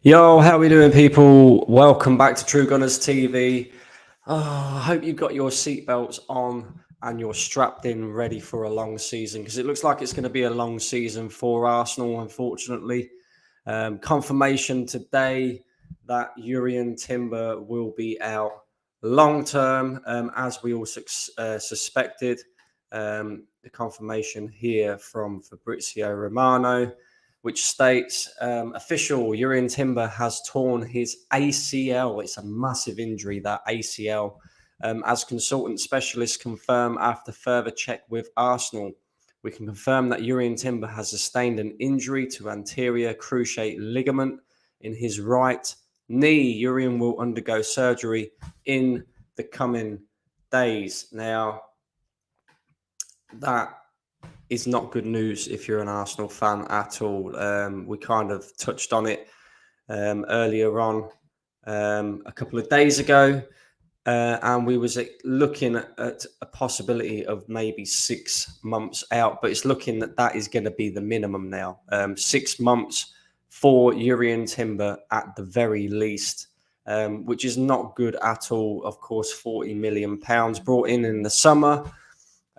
Yo, how we doing, people? Welcome back to True Gunners TV. I hope you've got your seatbelts on and you're strapped in, ready for a long season, because it looks like it's going to be a long season for Arsenal, unfortunately. Confirmation today that Jurrien Timber will be out long term, as we all suspected. The confirmation here from Fabrizio Romano, which states official Jurrien Timber has torn his ACL. It's a massive injury, that ACL, as consultant specialists confirm after further check with Arsenal. We can confirm that Jurrien Timber has sustained an injury to anterior cruciate ligament in his right knee. Jurrien will undergo surgery in the coming days. Now, that is not good news if you're an Arsenal fan at all. We kind of touched on it earlier on a couple of days ago, and we was looking at a possibility of maybe 6 months out, but it's looking that is going to be the minimum now. 6 months for Jurrien Timber at the very least, which is not good at all. Of course, £40 million brought in the summer.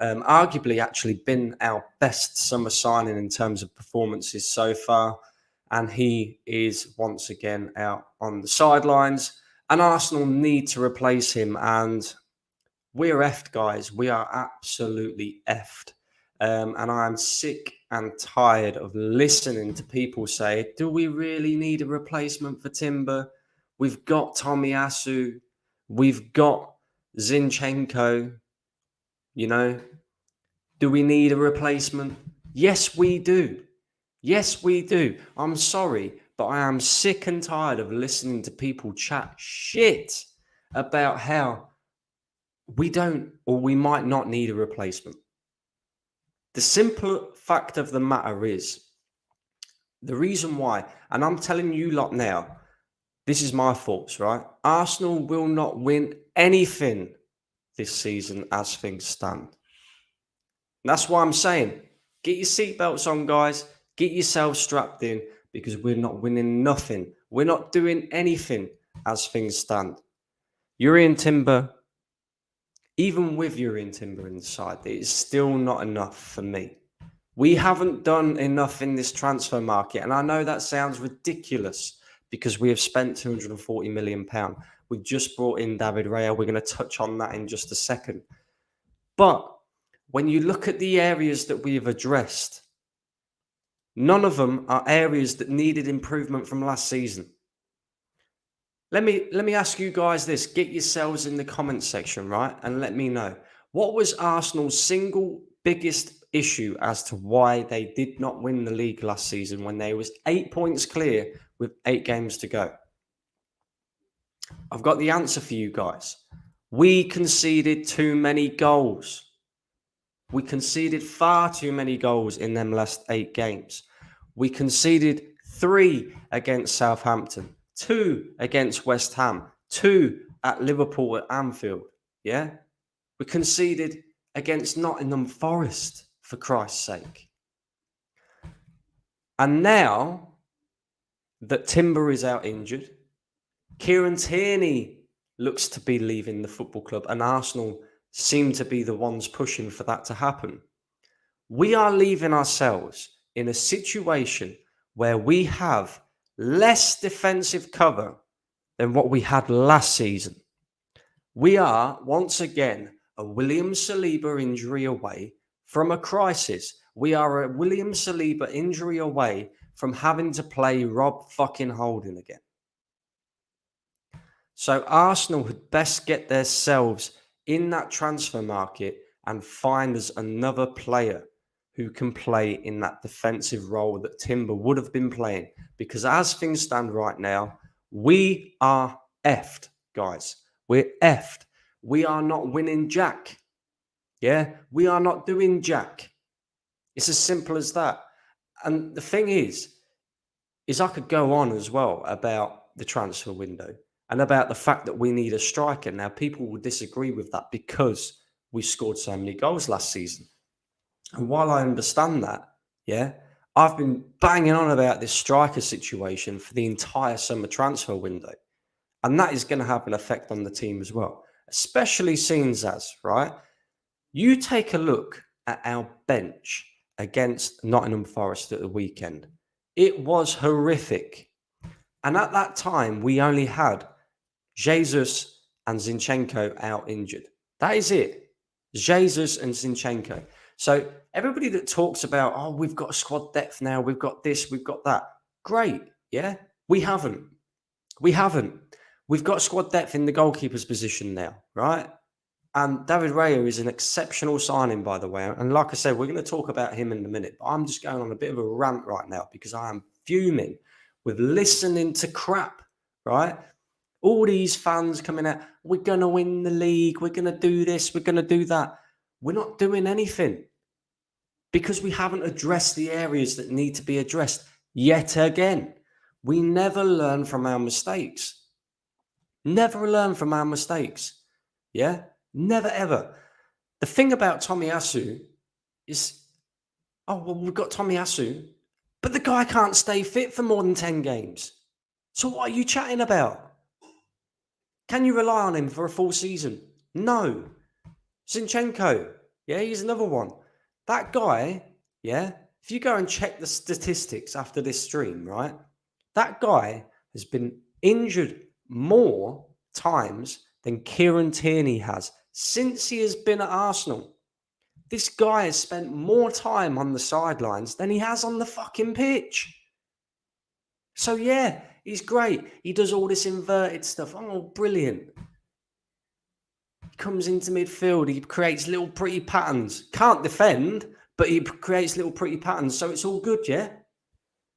Arguably actually been our best summer signing in terms of performances so far. And he is once again out on the sidelines. And Arsenal need to replace him. And we're effed, guys. We are absolutely effed. And I'm sick and tired of listening to people say, do we really need a replacement for Timber? We've got Tomiyasu. We've got Zinchenko. Do we need a replacement? Yes, we do. Yes, we do. I'm sorry, but I am sick and tired of listening to people chat shit about how we don't or we might not need a replacement. The simple fact of the matter is, the reason why, and I'm telling you lot now, this is my thoughts, right? Arsenal will not win anything this season as things stand. That's why I'm saying, get your seatbelts on, guys. Get yourselves strapped in, because we're not winning nothing. We're not doing anything as things stand. Jurrien Timber, even with Jurrien Timber inside, it is still not enough for me. We haven't done enough in this transfer market. And I know that sounds ridiculous because we have spent £240 million. We just brought in David Raya. We're going to touch on that in just a second. But when you look at the areas that we have addressed, none of them are areas that needed improvement from last season. Let me ask you guys this. Get yourselves in the comment section, right? And let me know. What was Arsenal's single biggest issue as to why they did not win the league last season when they was 8 points clear with 8 games to go? I've got the answer for you guys. We conceded too many goals. We conceded far too many goals in them last 8 games. We conceded 3 against Southampton, 2 against West Ham, 2 at Liverpool at Anfield. Yeah? We conceded against Nottingham Forest, for Christ's sake. And now that Timber is out injured, Kieran Tierney looks to be leaving the football club, and Arsenal seem to be the ones pushing for that to happen. We are leaving ourselves in a situation where we have less defensive cover than what we had last season. We are, once again, a William Saliba injury away from a crisis. We are a William Saliba injury away from having to play Rob fucking Holding again. So Arsenal had best get themselves in that transfer market and find us another player who can play in that defensive role that Timber would have been playing. Because as things stand right now, we are effed, guys. We're effed. We are not winning jack. Yeah, we are not doing jack. It's as simple as that. And the thing is I could go on as well about the transfer window and about the fact that we need a striker. Now, people will disagree with that because we scored so many goals last season. And while I understand that, yeah, I've been banging on about this striker situation for the entire summer transfer window. And that is going to have an effect on the team as well, especially seeing as, right? You take a look at our bench against Nottingham Forest at the weekend. It was horrific. And at that time, we only had Jesus and Zinchenko out injured. That is it. Jesus and Zinchenko. So everybody that talks about, oh, we've got a squad depth now, we've got this, we've got that. Great. Yeah. We haven't. We've got squad depth in the goalkeeper's position now, right? And David Raya is an exceptional signing, by the way. And like I said, we're going to talk about him in a minute. But I'm just going on a bit of a rant right now because I am fuming with listening to crap, right? All these fans coming out, we're going to win the league, we're going to do this, we're going to do that. We're not doing anything because we haven't addressed the areas that need to be addressed yet again. We never learn from our mistakes. Never learn from our mistakes. Yeah? Never, ever. The thing about Tomiyasu is, oh, well, we've got Tomiyasu, but the guy can't stay fit for more than 10 games. So what are you chatting about? Can you rely on him for a full season? No. Zinchenko, yeah, he's another one. That guy, yeah, if you go and check the statistics after this stream, right, that guy has been injured more times than Kieran Tierney has since he has been at Arsenal. This guy has spent more time on the sidelines than he has on the fucking pitch. So yeah, he's great. He does all this inverted stuff. Oh, brilliant. He comes into midfield. He creates little pretty patterns. Can't defend, but he creates little pretty patterns. So it's all good, yeah?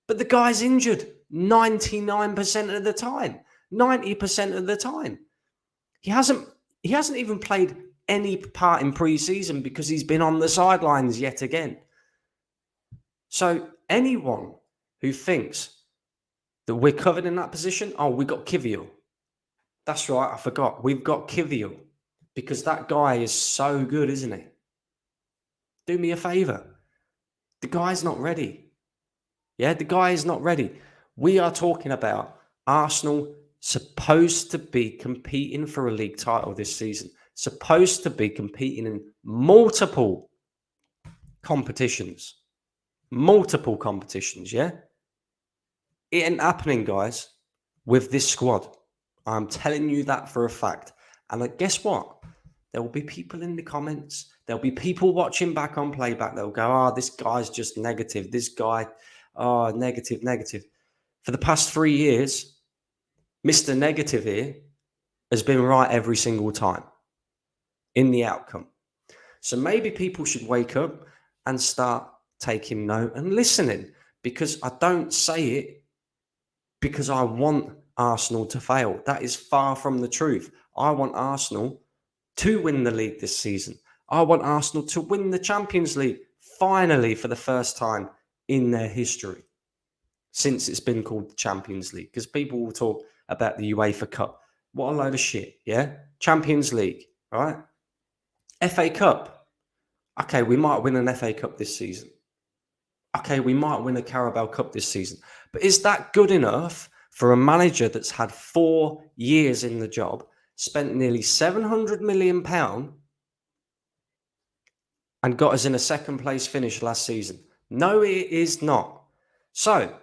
But the guy's injured 99% of the time. 90% of the time. He hasn't even played any part in pre-season because he's been on the sidelines yet again. So anyone who thinks that we're covered in that position, oh, we got Kivior. That's right, I forgot. We've got Kivior because that guy is so good, isn't he? Do me a favour. The guy's not ready. Yeah, the guy is not ready. We are talking about Arsenal supposed to be competing for a league title this season, supposed to be competing in multiple competitions, yeah? It ain't happening, guys, with this squad. I'm telling you that for a fact. And guess what? There will be people in the comments. There'll be people watching back on playback. They'll go, oh, this guy's just negative. This guy, oh, negative. For the past 3 years, Mr. Negative here has been right every single time in the outcome. So maybe people should wake up and start taking note and listening, because I don't say it because I want Arsenal to fail. That is far from the truth. I want Arsenal to win the league this season. I want Arsenal to win the Champions League finally for the first time in their history since it's been called the Champions League, because people will talk about the UEFA Cup. What a load of shit, yeah? Champions League, right? FA Cup. Okay, we might win an FA Cup this season. Okay, we might win a Carabao Cup this season. But is that good enough for a manager that's had 4 years in the job, spent nearly £700 million and got us in a second place finish last season? No, it is not. So,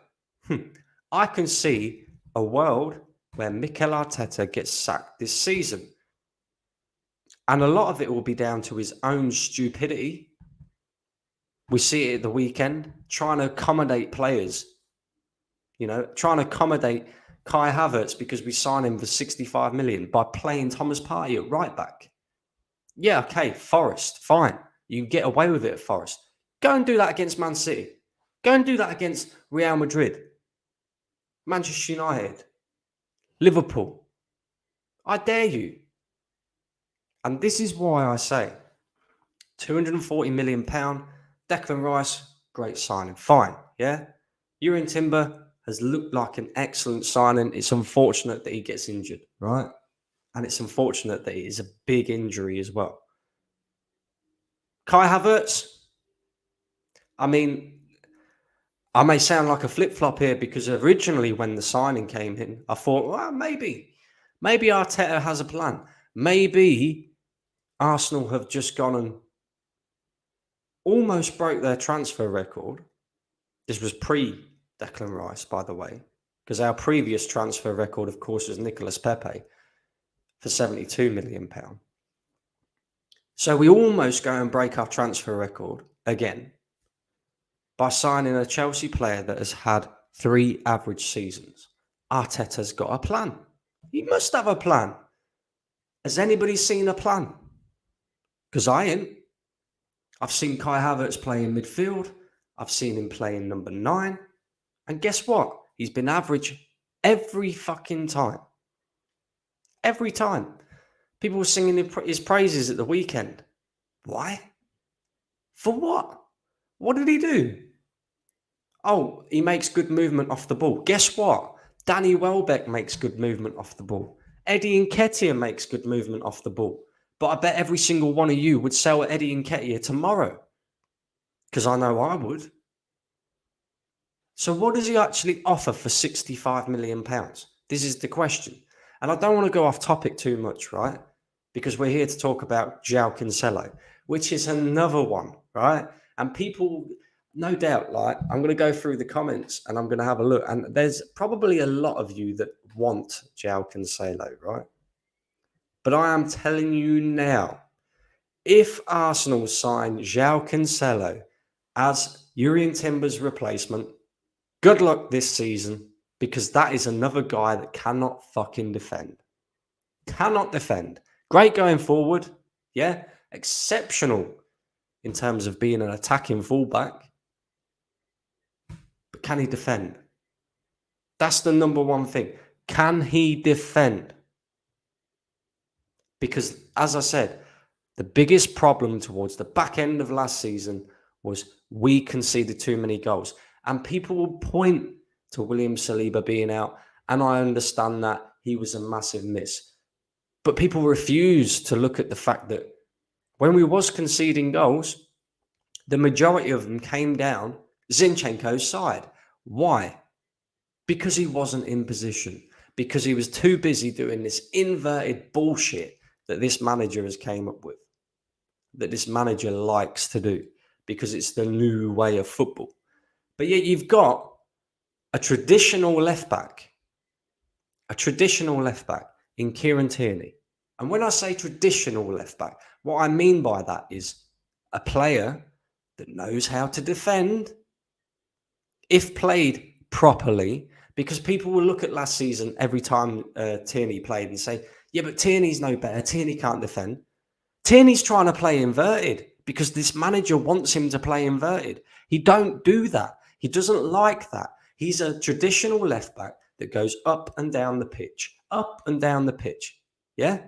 I can see a world where Mikel Arteta gets sacked this season. And a lot of it will be down to his own stupidity. We see it at the weekend, trying to accommodate players. You know, trying to accommodate Kai Havertz because we signed him for 65 million by playing Thomas Partey at right back. Yeah, okay, Forest, fine. You can get away with it at Forest. Go and do that against Man City. Go and do that against Real Madrid, Manchester United, Liverpool. I dare you. And this is why I say £240 million, Declan Rice, great signing. Fine, yeah? Jurrien Timber has looked like an excellent signing. It's unfortunate that he gets injured, right? And it's unfortunate that it is a big injury as well. Kai Havertz, I mean, I may sound like a flip-flop here because originally when the signing came in, I thought, well, maybe Arteta has a plan. Maybe Arsenal have just gone and almost broke their transfer record. This was pre-Declan Rice, by the way, because our previous transfer record, of course, was Nicolas Pepe for £72 million. So we almost go and break our transfer record again by signing a Chelsea player that has had 3 average seasons. Arteta's got a plan. He must have a plan. Has anybody seen a plan? Because I ain't. I've seen Kai Havertz play in midfield. I've seen him play in number 9. And guess what? He's been average every fucking time. Every time. People were singing his praises at the weekend. Why? For what? What did he do? Oh, he makes good movement off the ball. Guess what? Danny Welbeck makes good movement off the ball. Eddie Nketiah makes good movement off the ball. But I bet every single one of you would sell Eddie Nketiah tomorrow. Because I know I would. So what does he actually offer for £65 million? This is the question. And I don't want to go off topic too much, right? Because we're here to talk about Jao Cancelo, which is another one, right? And people, no doubt, like, I'm going to go through the comments and I'm going to have a look. And there's probably a lot of you that want Jao Cancelo, right? But I am telling you now, if Arsenal sign Jao Cancelo as Jurrien Timber's replacement, good luck this season, because that is another guy that cannot fucking defend. Cannot defend. Great going forward. Yeah. Exceptional in terms of being an attacking fullback. But can he defend? That's the number one thing. Can he defend? Because, as I said, the biggest problem towards the back end of last season was we conceded too many goals. And people will point to William Saliba being out. And I understand that he was a massive miss. But people refuse to look at the fact that when we was conceding goals, the majority of them came down Zinchenko's side. Why? Because he wasn't in position. Because he was too busy doing this inverted bullshit that this manager has came up with. That this manager likes to do. Because it's the new way of football. But yet you've got a traditional left-back. A traditional left-back in Kieran Tierney. And when I say traditional left-back, what I mean by that is a player that knows how to defend if played properly, because people will look at last season every time Tierney played and say, yeah, but Tierney's no better. Tierney can't defend. Tierney's trying to play inverted because this manager wants him to play inverted. He don't do that. He doesn't like that. He's a traditional left back that goes up and down the pitch, up and down the pitch. Yeah?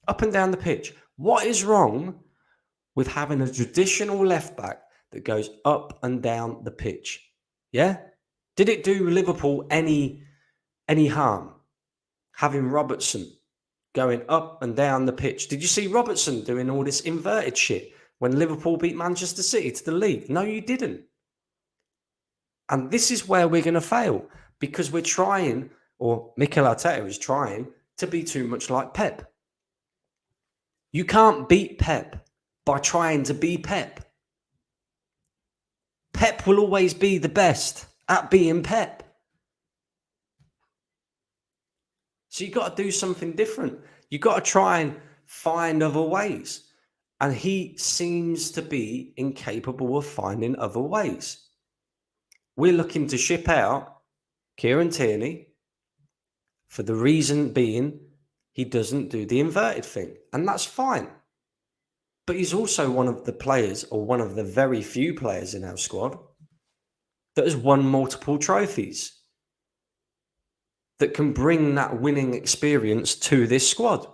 Up and down the pitch. What is wrong with having a traditional left back that goes up and down the pitch? Yeah? Did it do Liverpool any harm? Having Robertson going up and down the pitch. Did you see Robertson doing all this inverted shit when Liverpool beat Manchester City to the league? No, you didn't. And this is where we're going to fail because we're trying, or Mikel Arteta is trying, to be too much like Pep. You can't beat Pep by trying to be Pep. Pep will always be the best at being Pep. So you've got to do something different. You've got to try and find other ways. And he seems to be incapable of finding other ways. We're looking to ship out Kieran Tierney for the reason being he doesn't do the inverted thing. And that's fine. But he's also one of the players, or one of the very few players in our squad, that has won multiple trophies, that can bring that winning experience to this squad.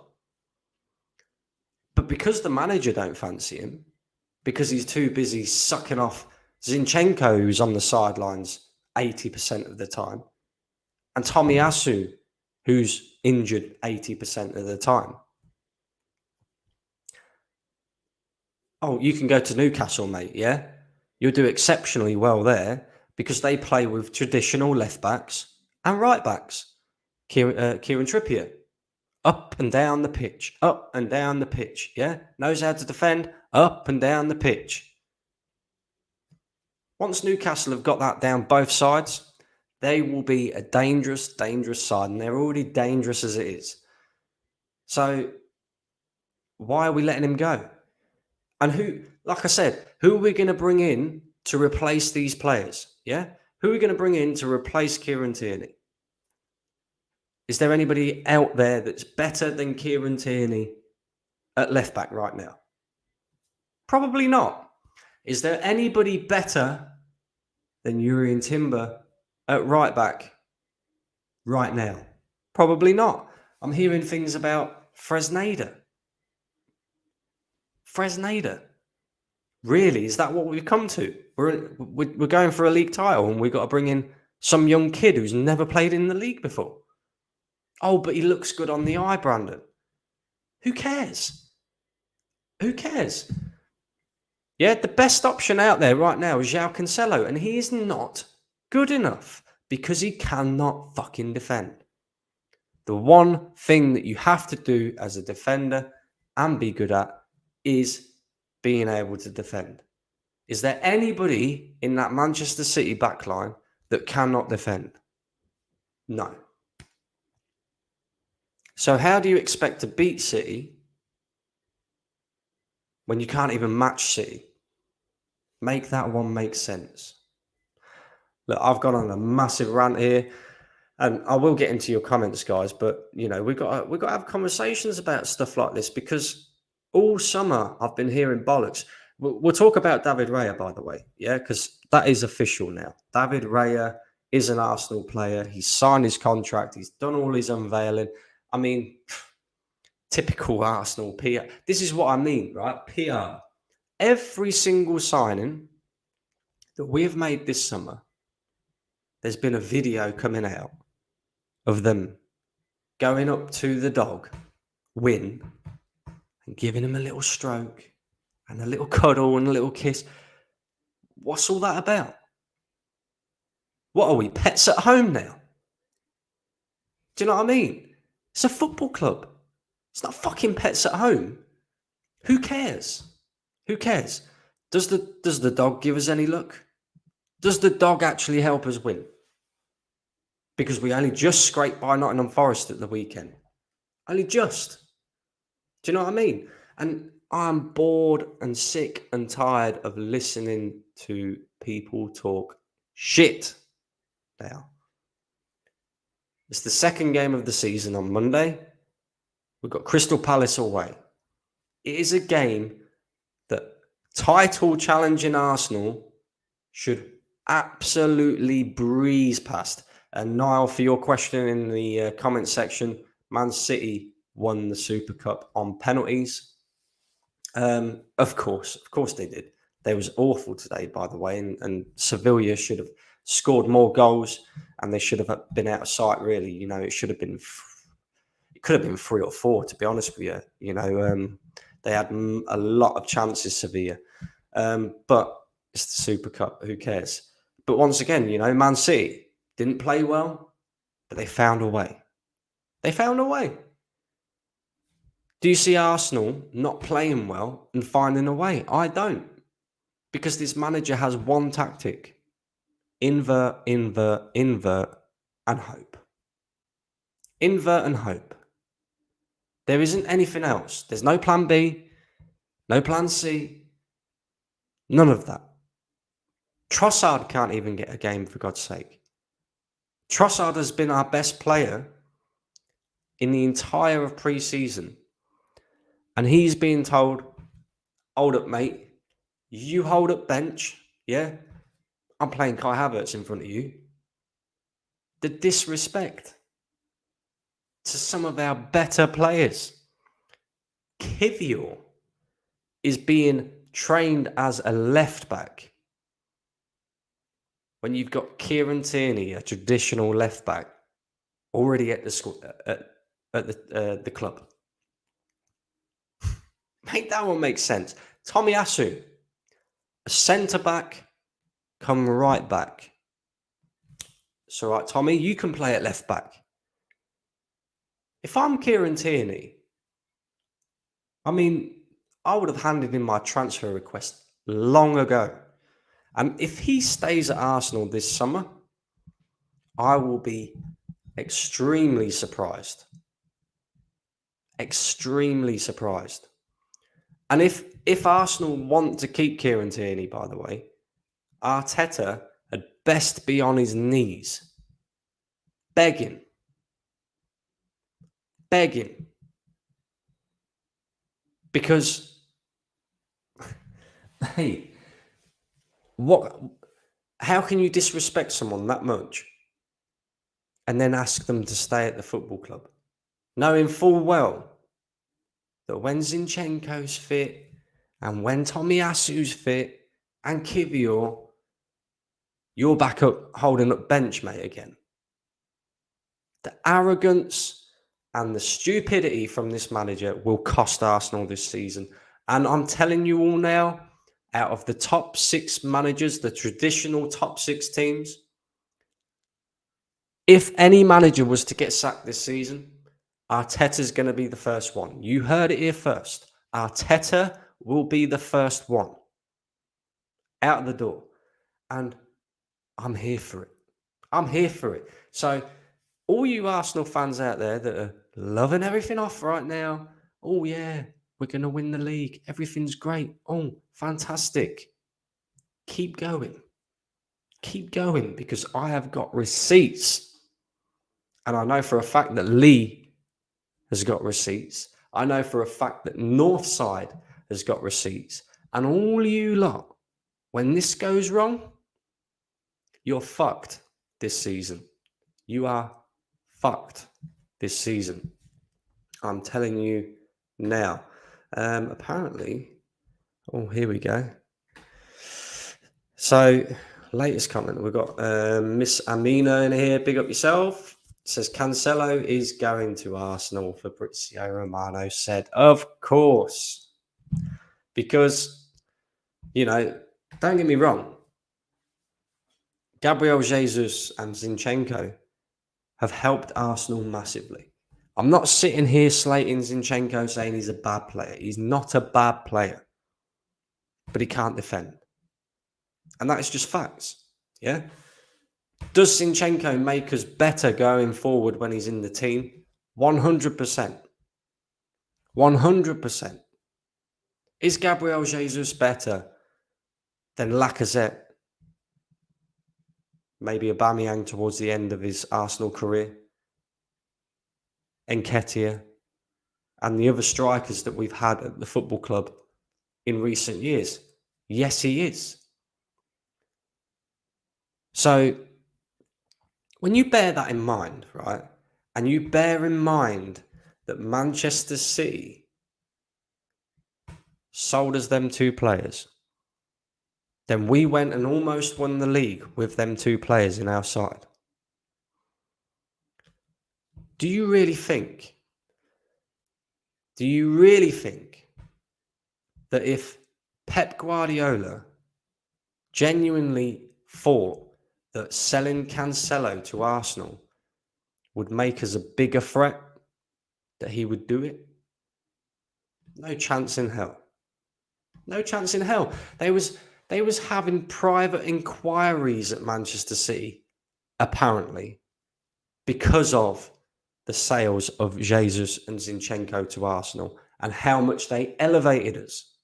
But because the manager don't fancy him, because he's too busy sucking off Zinchenko, who's on the sidelines 80% of the time, and Tomiyasu, who's injured 80% of the time. Oh, you can go to Newcastle, mate, yeah? You'll do exceptionally well there, because they play with traditional left backs and right backs. Kieran Trippier, up and down the pitch, up and down the pitch. Yeah, knows how to defend, up and down the pitch. Once Newcastle have got that down both sides, they will be a dangerous, dangerous side, and they're already dangerous as it is. So why are we letting him go? And who, like I said, who are we going to bring in to replace these players? Yeah? Who are we going to bring in to replace Kieran Tierney? Is there anybody out there that's better than Kieran Tierney at left back right now? Probably not. Is there anybody better than Jurrien Timber at right back right now? Probably not. I'm hearing things about Fresneda. Fresneda. Really? Is that what we've come to? We're going for a league title and we've got to bring in some young kid who's never played in the league before. Oh, but he looks good on the eye, Brandon. Who cares? Who cares? Yeah, the best option out there right now is Jao Cancelo, and he is not good enough because he cannot fucking defend. The one thing that you have to do as a defender and be good at is being able to defend. Is there anybody in that Manchester City backline that cannot defend? No. So how do you expect to beat City when you can't even match City? Make that one make sense. Look, I've gone on a massive rant here, and I will get into your comments, guys. But you know, we've got to have conversations about stuff like this, because all summer I've been hearing bollocks. We'll talk about David Raya, by the way, yeah, because that is official now. David Raya is an Arsenal player. He's signed his contract. He's done all his unveiling. I mean, typical Arsenal PR. This is what I mean, right? PR. Every single signing that we have made this summer, there's been a video coming out of them going up to the dog, Win, and giving him a little stroke and a little cuddle and a little kiss. What's all that about? What are we, pets at home now? Do you know what I mean? It's a football club. It's not fucking pets at home. Who cares? Who cares? Does the dog give us any luck? Does the dog actually help us win? Because we only just scraped by Nottingham Forest at the weekend. Only just. Do you know what I mean? And I'm bored and sick and tired of listening to people talk shit now. It's the second game of the season on Monday. We've got Crystal Palace away. It is a game that title challenging Arsenal should absolutely breeze past. And Niall, for your question in the comment section, Man City won the Super Cup on penalties. Of course they did. They was awful today, by the way, and Sevilla should have scored more goals, and they should have been out of sight. Really, you know, it could have been 3 or 4, to be honest with you. You know, they had a lot of chances, Sevilla, but it's the Super Cup. Who cares? But once again, you know, Man City didn't play well, but they found a way. They found a way. Do you see Arsenal not playing well and finding a way? I don't. Because this manager has one tactic. Invert, invert, invert, and hope. Invert and hope. There isn't anything else. There's no plan B, no plan C, none of that. Trossard can't even get a game, for God's sake. Trossard has been our best player in the entire of pre-season. And he's being told, hold up, mate. You hold up bench, yeah? I'm playing Kai Havertz in front of you. The disrespect to some of our better players. Kivior is being trained as a left back when you've got Kieran Tierney, a traditional left back, already at the club. Make that one make sense. Tomiyasu, a centre back, come right back. It's all right, Tommy. You can play at left back. If I'm Kieran Tierney, I mean, I would have handed in my transfer request long ago. And if he stays at Arsenal this summer, I will be extremely surprised. Extremely surprised. And if Arsenal want to keep Kieran Tierney, by the way, Arteta had best be on his knees, begging. Because, hey, how can you disrespect someone that much and then ask them to stay at the football club, knowing full well that when Zinchenko's fit and when Tomiyasu's fit and Kivior, you're back up holding up bench, mate, again. The arrogance and the stupidity from this manager will cost Arsenal this season. And I'm telling you all now, out of the top 6 managers, the traditional top 6 teams, if any manager was to get sacked this season, Arteta's going to be the first one. You heard it here first. Arteta will be the first one out of the door. And I'm here for it. So all you Arsenal fans out there that are loving everything off right now, oh yeah, we're going to win the league. Everything's great. Oh, fantastic. Keep going, because I have got receipts. And I know for a fact that Lee has got receipts. I know for a fact that Northside has got receipts. And all you lot, when this goes wrong, you're fucked this season. You are fucked this season. I'm telling you now. Apparently, oh, here we go. So, latest comment. We've got Miss Amina in here. Big up yourself. Says Cancelo is going to Arsenal. Fabrizio Romano said, of course. Because, don't get me wrong. Gabriel Jesus and Zinchenko have helped Arsenal massively. I'm not sitting here slating Zinchenko saying he's a bad player. He's not a bad player. But he can't defend. And that is just facts. Yeah? Does Zinchenko make us better going forward when he's in the team? 100%. 100%. Is Gabriel Jesus better than Lacazette? Maybe Aubameyang towards the end of his Arsenal career? Nketiah? And the other strikers that we've had at the football club in recent years? Yes, he is. So, when you bear that in mind, right, and you bear in mind that Manchester City sold us them 2 players, then we went and almost won the league with them 2 players in our side. Do you really think that if Pep Guardiola genuinely thought that selling Cancelo to Arsenal would make us a bigger threat, that he would do it? No chance in hell. No chance in hell. They was having private inquiries at Manchester City, apparently, because of the sales of Jesus and Zinchenko to Arsenal and how much they elevated us.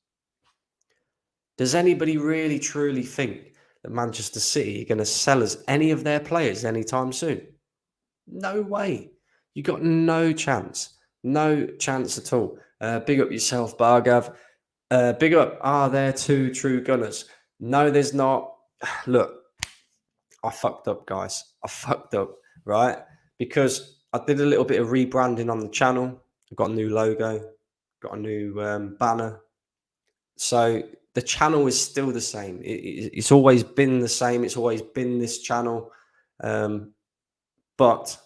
Does anybody really truly think that Manchester City are going to sell us any of their players anytime soon? No way. You got no chance. No chance at all. Big up yourself, Bargav. Big up, are there 2 true gunners? No, there's not. Look, I fucked up, guys. I fucked up, right? Because I did a little bit of rebranding on the channel. I've got a new logo, got a new banner. So the channel is still the same. It's always been the same. It's always been this channel. But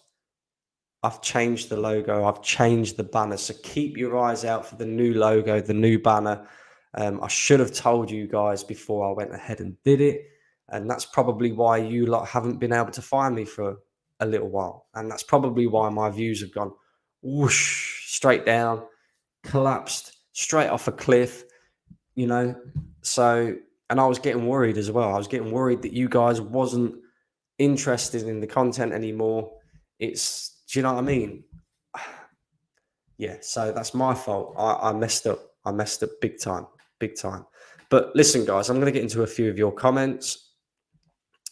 I've changed the logo. I've changed the banner. So keep your eyes out for the new logo, the new banner. I should have told you guys before I went ahead and did it. And that's probably why you lot haven't been able to find me for a little while. And that's probably why my views have gone whoosh, straight down, collapsed straight off a cliff, you know. So, and I was getting worried as well. I was getting worried that you guys wasn't interested in the content anymore. Do you know what I mean? Yeah, so that's my fault. I messed up. I messed up big time, big time. But listen, guys, I'm going to get into a few of your comments.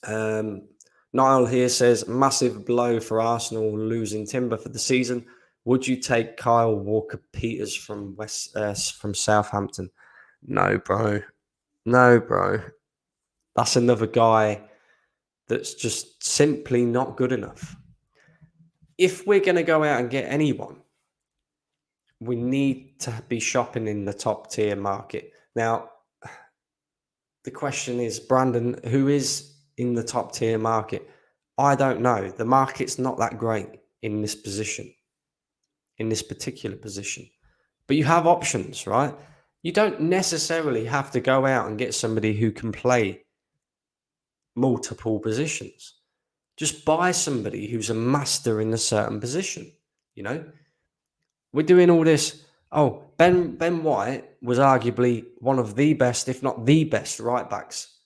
Niall here says, massive blow for Arsenal losing Timber for the season. Would you take Kyle Walker-Peters from Southampton? No, bro. No, bro. That's another guy that's just simply not good enough. If we're going to go out and get anyone, we need to be shopping in the top tier market. Now, the question is, Brandon, who is in the top tier market? I don't know. The market's not that great in this position, in this particular position. But you have options, right? You don't necessarily have to go out and get somebody who can play multiple positions. Just buy somebody who's a master in a certain position, you know? We're doing all this. Oh, Ben White was arguably one of the best, if not the best, right backs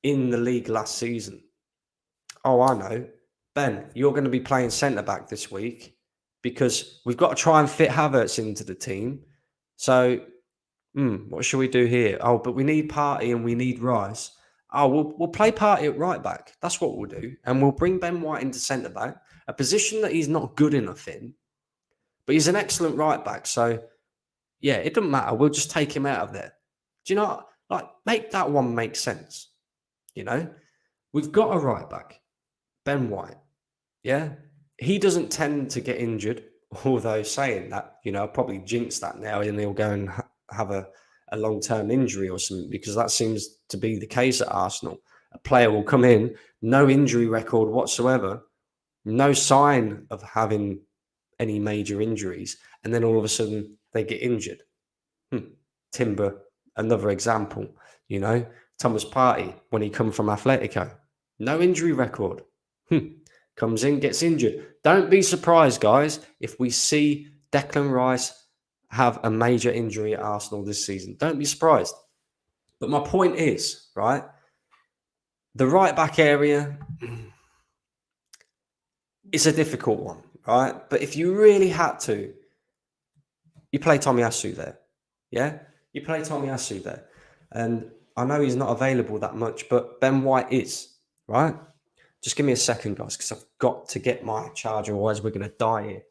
in the league last season. Oh, I know. Ben, you're going to be playing centre back this week because we've got to try and fit Havertz into the team. So, what should we do here? Oh, but we need Partey and we need Rice. Oh, we'll play Partey at right back. That's what we'll do. And we'll bring Ben White into centre back, a position that he's not good enough in. But he's an excellent right back. So, yeah, it doesn't matter. We'll just take him out of there. Do you know, like, make that one make sense? You know, we've got a right back, Ben White. Yeah, he doesn't tend to get injured. Although saying that, you know, I'll probably jinx that now and he'll go and have a long-term injury or something, because that seems to be the case at Arsenal. A player will come in, no injury record whatsoever, no sign of having any major injuries, and then all of a sudden they get injured. Timber, another example, you know. Thomas Partey, when he come from Atletico, no injury record. Comes in, gets injured. Don't be surprised, guys, if we see Declan Rice have a major injury at Arsenal this season. Don't be surprised. But my point is, right, the right back area is a difficult one, right? But if you really had to, you play Tomiyasu there. Yeah? You play Tomiyasu there. And I know he's not available that much, but Ben White is, right? Just give me a second, guys, because I've got to get my charger, otherwise we're going to die here.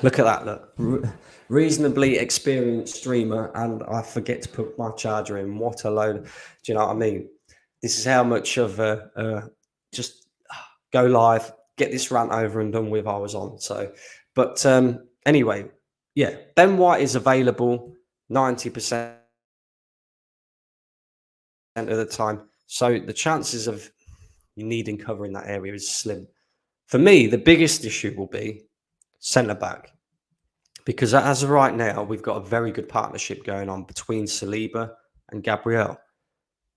Look at that, look. Reasonably experienced streamer, and I forget to put my charger in. What a load. Do you know what I mean? This is how much of just go live, get this rant over and done with I was on. So, but anyway, yeah, Ben White is available 90% of the time. So the chances of you needing cover in that area is slim. For me, the biggest issue will be centre back, because as of right now, we've got a very good partnership going on between Saliba and Gabriel.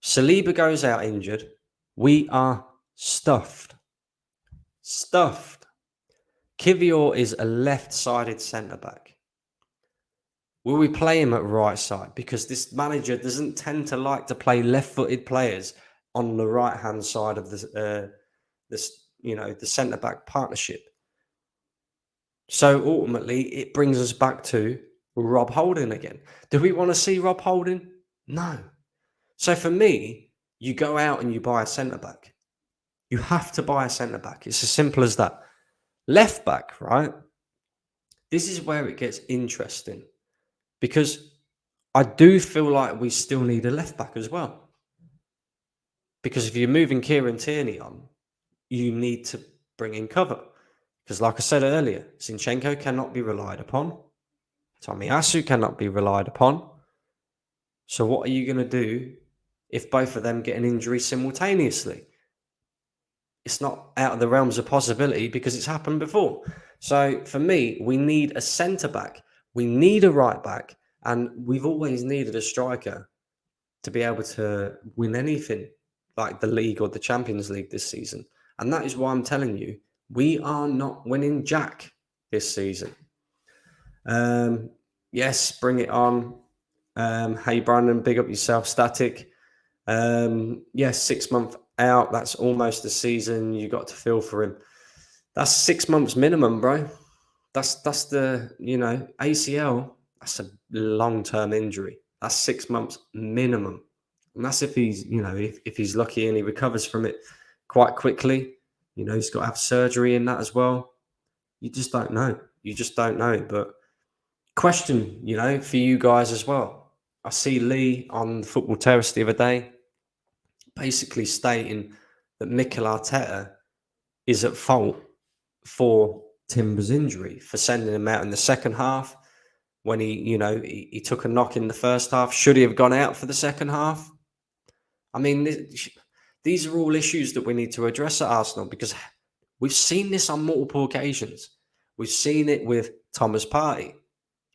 Saliba goes out injured, we are stuffed. Kivior is a left-sided centre back. Will we play him at right side? Because this manager doesn't tend to like to play left-footed players on the right-hand side of the centre back partnership. So ultimately, it brings us back to Rob Holding again. Do we want to see Rob Holding? No. So for me, you go out and you buy a centre back. You have to buy a centre back. It's as simple as that. Left back, right? This is where it gets interesting, because I do feel like we still need a left back as well. Because if you're moving Kieran Tierney on, you need to bring in cover. Because like I said earlier, Zinchenko cannot be relied upon. Tomiyasu cannot be relied upon. So what are you going to do if both of them get an injury simultaneously? It's not out of the realms of possibility because it's happened before. So for me, we need a centre-back. We need a right-back. And we've always needed a striker to be able to win anything like the league or the Champions League this season. And that is why I'm telling you, we are not winning jack this season. Yes, bring it on. Hey, Brandon, big up yourself, Static. Yes, 6 months out. That's almost a season. You got to feel for him. That's 6 months minimum, bro. That's the, ACL. That's a long-term injury. That's 6 months minimum. And that's if he's, if he's lucky and he recovers from it quite quickly. He's got to have surgery in that as well. You just don't know. You just don't know. But question, for you guys as well. I see Lee on the Football Terrace the other day basically stating that Mikel Arteta is at fault for Timber's injury, for sending him out in the second half when he took a knock in the first half. Should he have gone out for the second half? I mean, these are all issues that we need to address at Arsenal because we've seen this on multiple occasions. We've seen it with Thomas Partey,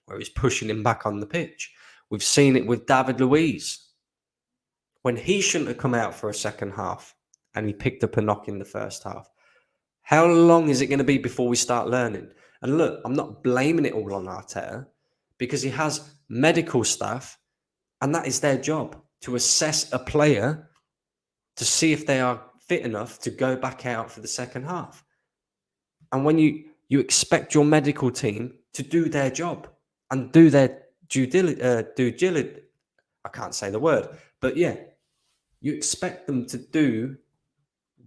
where he's pushing him back on the pitch. We've seen it with David Luiz, when he shouldn't have come out for a second half and he picked up a knock in the first half. How long is it going to be before we start learning? And look, I'm not blaming it all on Arteta because he has medical staff and that is their job, to assess a player to see if they are fit enough to go back out for the second half. And when you expect your medical team to do their job and do their due diligence, I can't say the word, but yeah, you expect them to do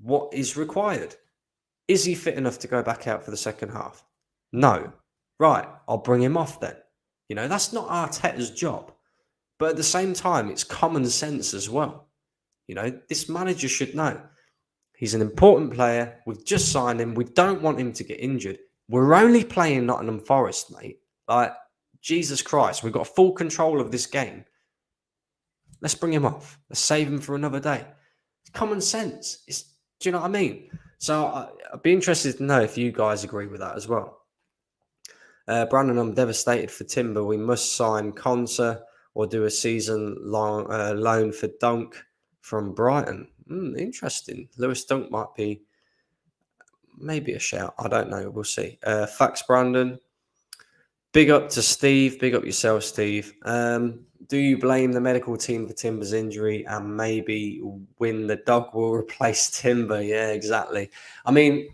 what is required. Is he fit enough to go back out for the second half? No. Right, I'll bring him off then. That's not Arteta's job. But at the same time, it's common sense as well. This manager should know. He's an important player. We've just signed him. We don't want him to get injured. We're only playing Nottingham Forest, mate. Like, Jesus Christ, we've got full control of this game. Let's bring him off. Let's save him for another day. It's common sense. Do you know what I mean? So I'd be interested to know if you guys agree with that as well. Brandon, I'm devastated for Timber. We must sign Konsa or do a season-long loan for Dunk from Brighton. Interesting. Lewis Dunk might be maybe a shout. I don't know. We'll see. Facts, Brandon. Big up to Steve. Big up yourself, Steve. Do you blame the medical team for Timber's injury and maybe when the dog will replace Timber? Yeah, exactly. I mean,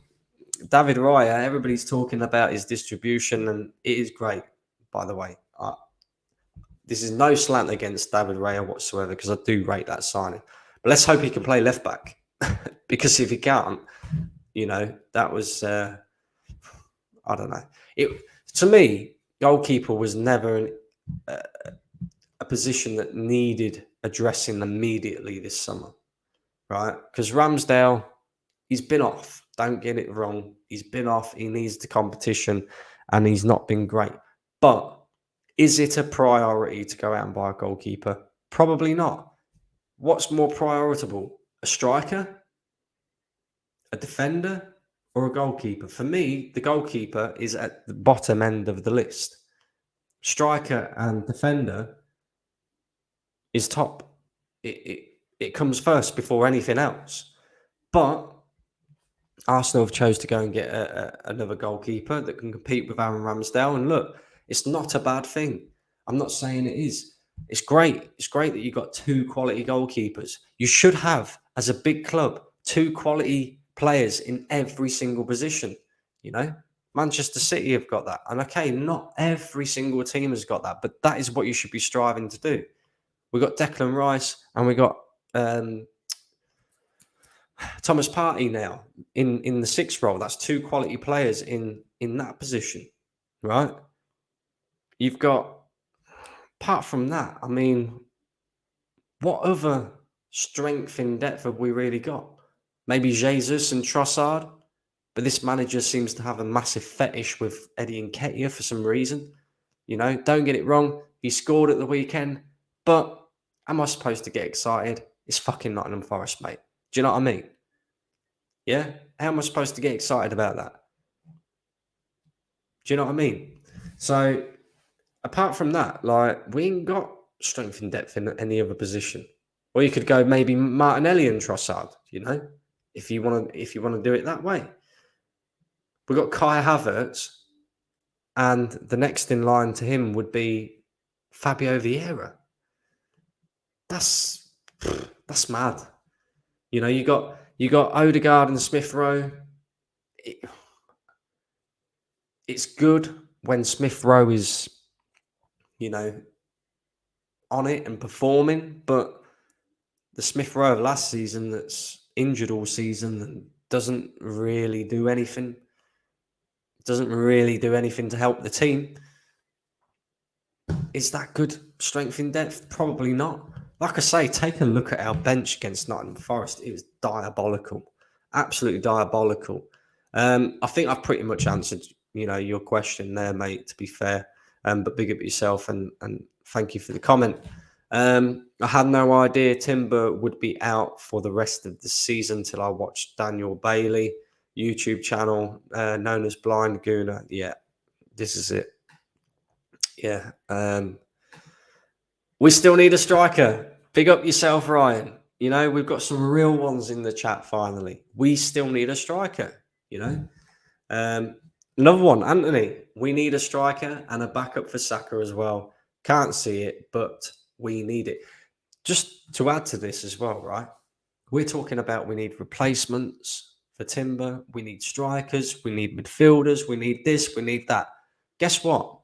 David Raya, everybody's talking about his distribution and it is great, by the way. This is no slant against David Raya whatsoever because I do rate that signing. But let's hope he can play left back because if he can't, that was, I don't know. To me, goalkeeper was never a position that needed addressing immediately this summer, right? Because Ramsdale, he's been off. Don't get it wrong. He's been off. He needs the competition and he's not been great. But is it a priority to go out and buy a goalkeeper? Probably not. What's more prioritable? A striker? A defender? Or a goalkeeper? For me, the goalkeeper is at the bottom end of the list. Striker and defender is top. It comes first before anything else. But Arsenal have chose to go and get another goalkeeper that can compete with Aaron Ramsdale. And look, it's not a bad thing. I'm not saying it is. It's great. It's great that you've got two quality goalkeepers. You should have, as a big club, two quality players in every single position. Manchester City have got that. And okay, not every single team has got that, but that is what you should be striving to do. We got Declan Rice and we got Thomas Partey now in the sixth role. That's two quality players in that position, right? You've got, apart from that, I mean, what other strength in depth have we really got? Maybe Jesus and Trossard, But this manager seems to have a massive fetish with Eddie Nketiah for some reason. Don't get it wrong. He scored at the weekend, but am I supposed to get excited? It's fucking Nottingham Forest, mate. Do you know what I mean? Yeah? How am I supposed to get excited about that? Do you know what I mean? So, apart from that, we ain't got strength and depth in any other position. Or you could go maybe Martinelli and Trossard, if you want to do it that way. We've got Kai Havertz, and the next in line to him would be Fabio Vieira. That's mad. You got Odegaard and Smith Rowe. It's good when Smith Rowe is, on it and performing, but the Smith Rowe of last season that's injured all season and doesn't really do anything to help the team. Is that good strength in depth? Probably not. Like I say, take a look at our bench against Nottingham Forest. It was diabolical. Absolutely diabolical. I think I've pretty much answered, your question there, mate, to be fair. But big up yourself and thank you for the comment. I had no idea Timber would be out for the rest of the season till I watched Daniel Bailey YouTube channel, known as Blind Gooner. Yeah, this is it. Yeah. We still need a striker. Big up yourself, Ryan. We've got some real ones in the chat finally. We still need a striker, Another one, Anthony. We need a striker and a backup for Saka as well. Can't see it, but we need it. Just to add to this as well, right? We're talking about we need replacements for Timber. We need strikers. We need midfielders. We need this. We need that. Guess what?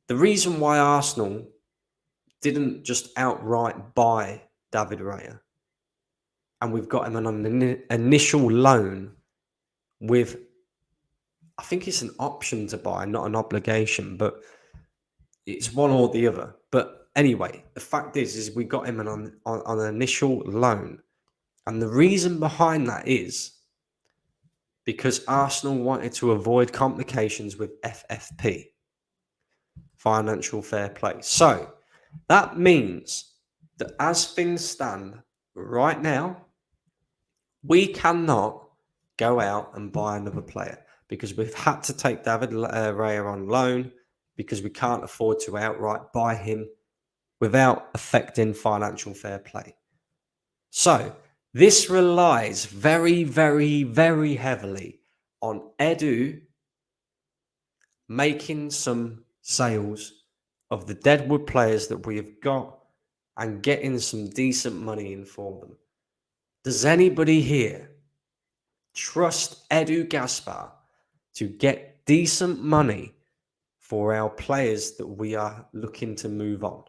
The reason why Arsenal didn't just outright buy David Raya, and we've got him on an initial loan with, I think it's an option to buy, not an obligation, but it's one or the other. But anyway, the fact is we got him on an initial loan. And the reason behind that is because Arsenal wanted to avoid complications with FFP, financial fair play. So that means that as things stand right now, we cannot go out and buy another player because we've had to take David Raya on loan because we can't afford to outright buy him without affecting financial fair play. So this relies very, very, very heavily on Edu making some sales of the deadwood players that we have got and getting some decent money in for them. Does anybody here trust Edu Gaspar to get decent money for our players that we are looking to move on?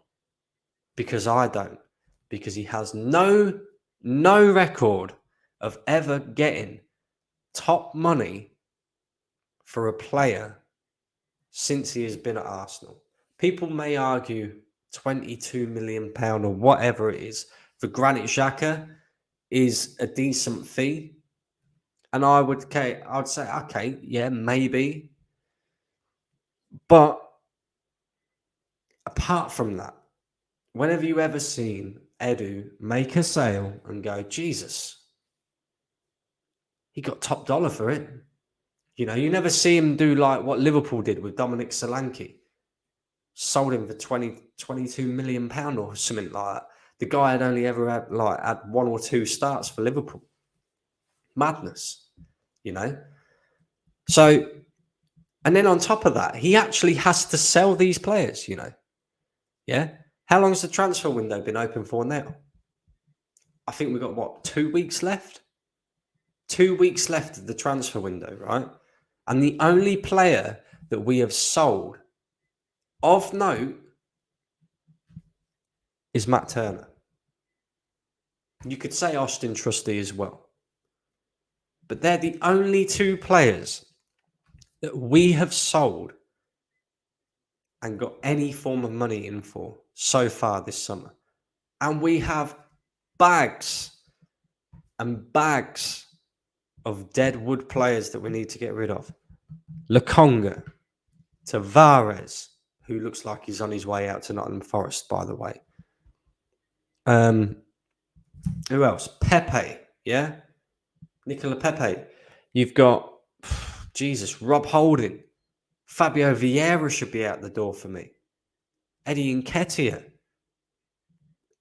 Because I don't. Because he has no record of ever getting top money for a player since he has been at Arsenal. People may argue £22 million or whatever it is for Granit Xhaka is a decent fee. And I would say, okay, yeah, maybe. But apart from that, when have you ever seen Edu make a sale and go, Jesus, he got top dollar for it? You never see him do like what Liverpool did with Dominic Solanke. Sold him for 22 million pound or something like that. The guy had only ever had one or two starts for Liverpool. Madness, So, and then on top of that, he actually has to sell these players, Yeah. How long has the transfer window been open for now? I think we've got 2 weeks left? 2 weeks left of the transfer window, right? And the only player that we have sold of note is Matt Turner. You could say Austin Trusty as well. But they're the only two players that we have sold and got any form of money in for so far this summer. And we have bags and bags of dead wood players that we need to get rid of. Lokonga, Tavares, who looks like he's on his way out to Nottingham Forest, by the way. Who else? Pepe, yeah? Nicola Pepe. You've got, Jesus, Rob Holding. Fabio Vieira should be out the door for me. Eddie Nketiah.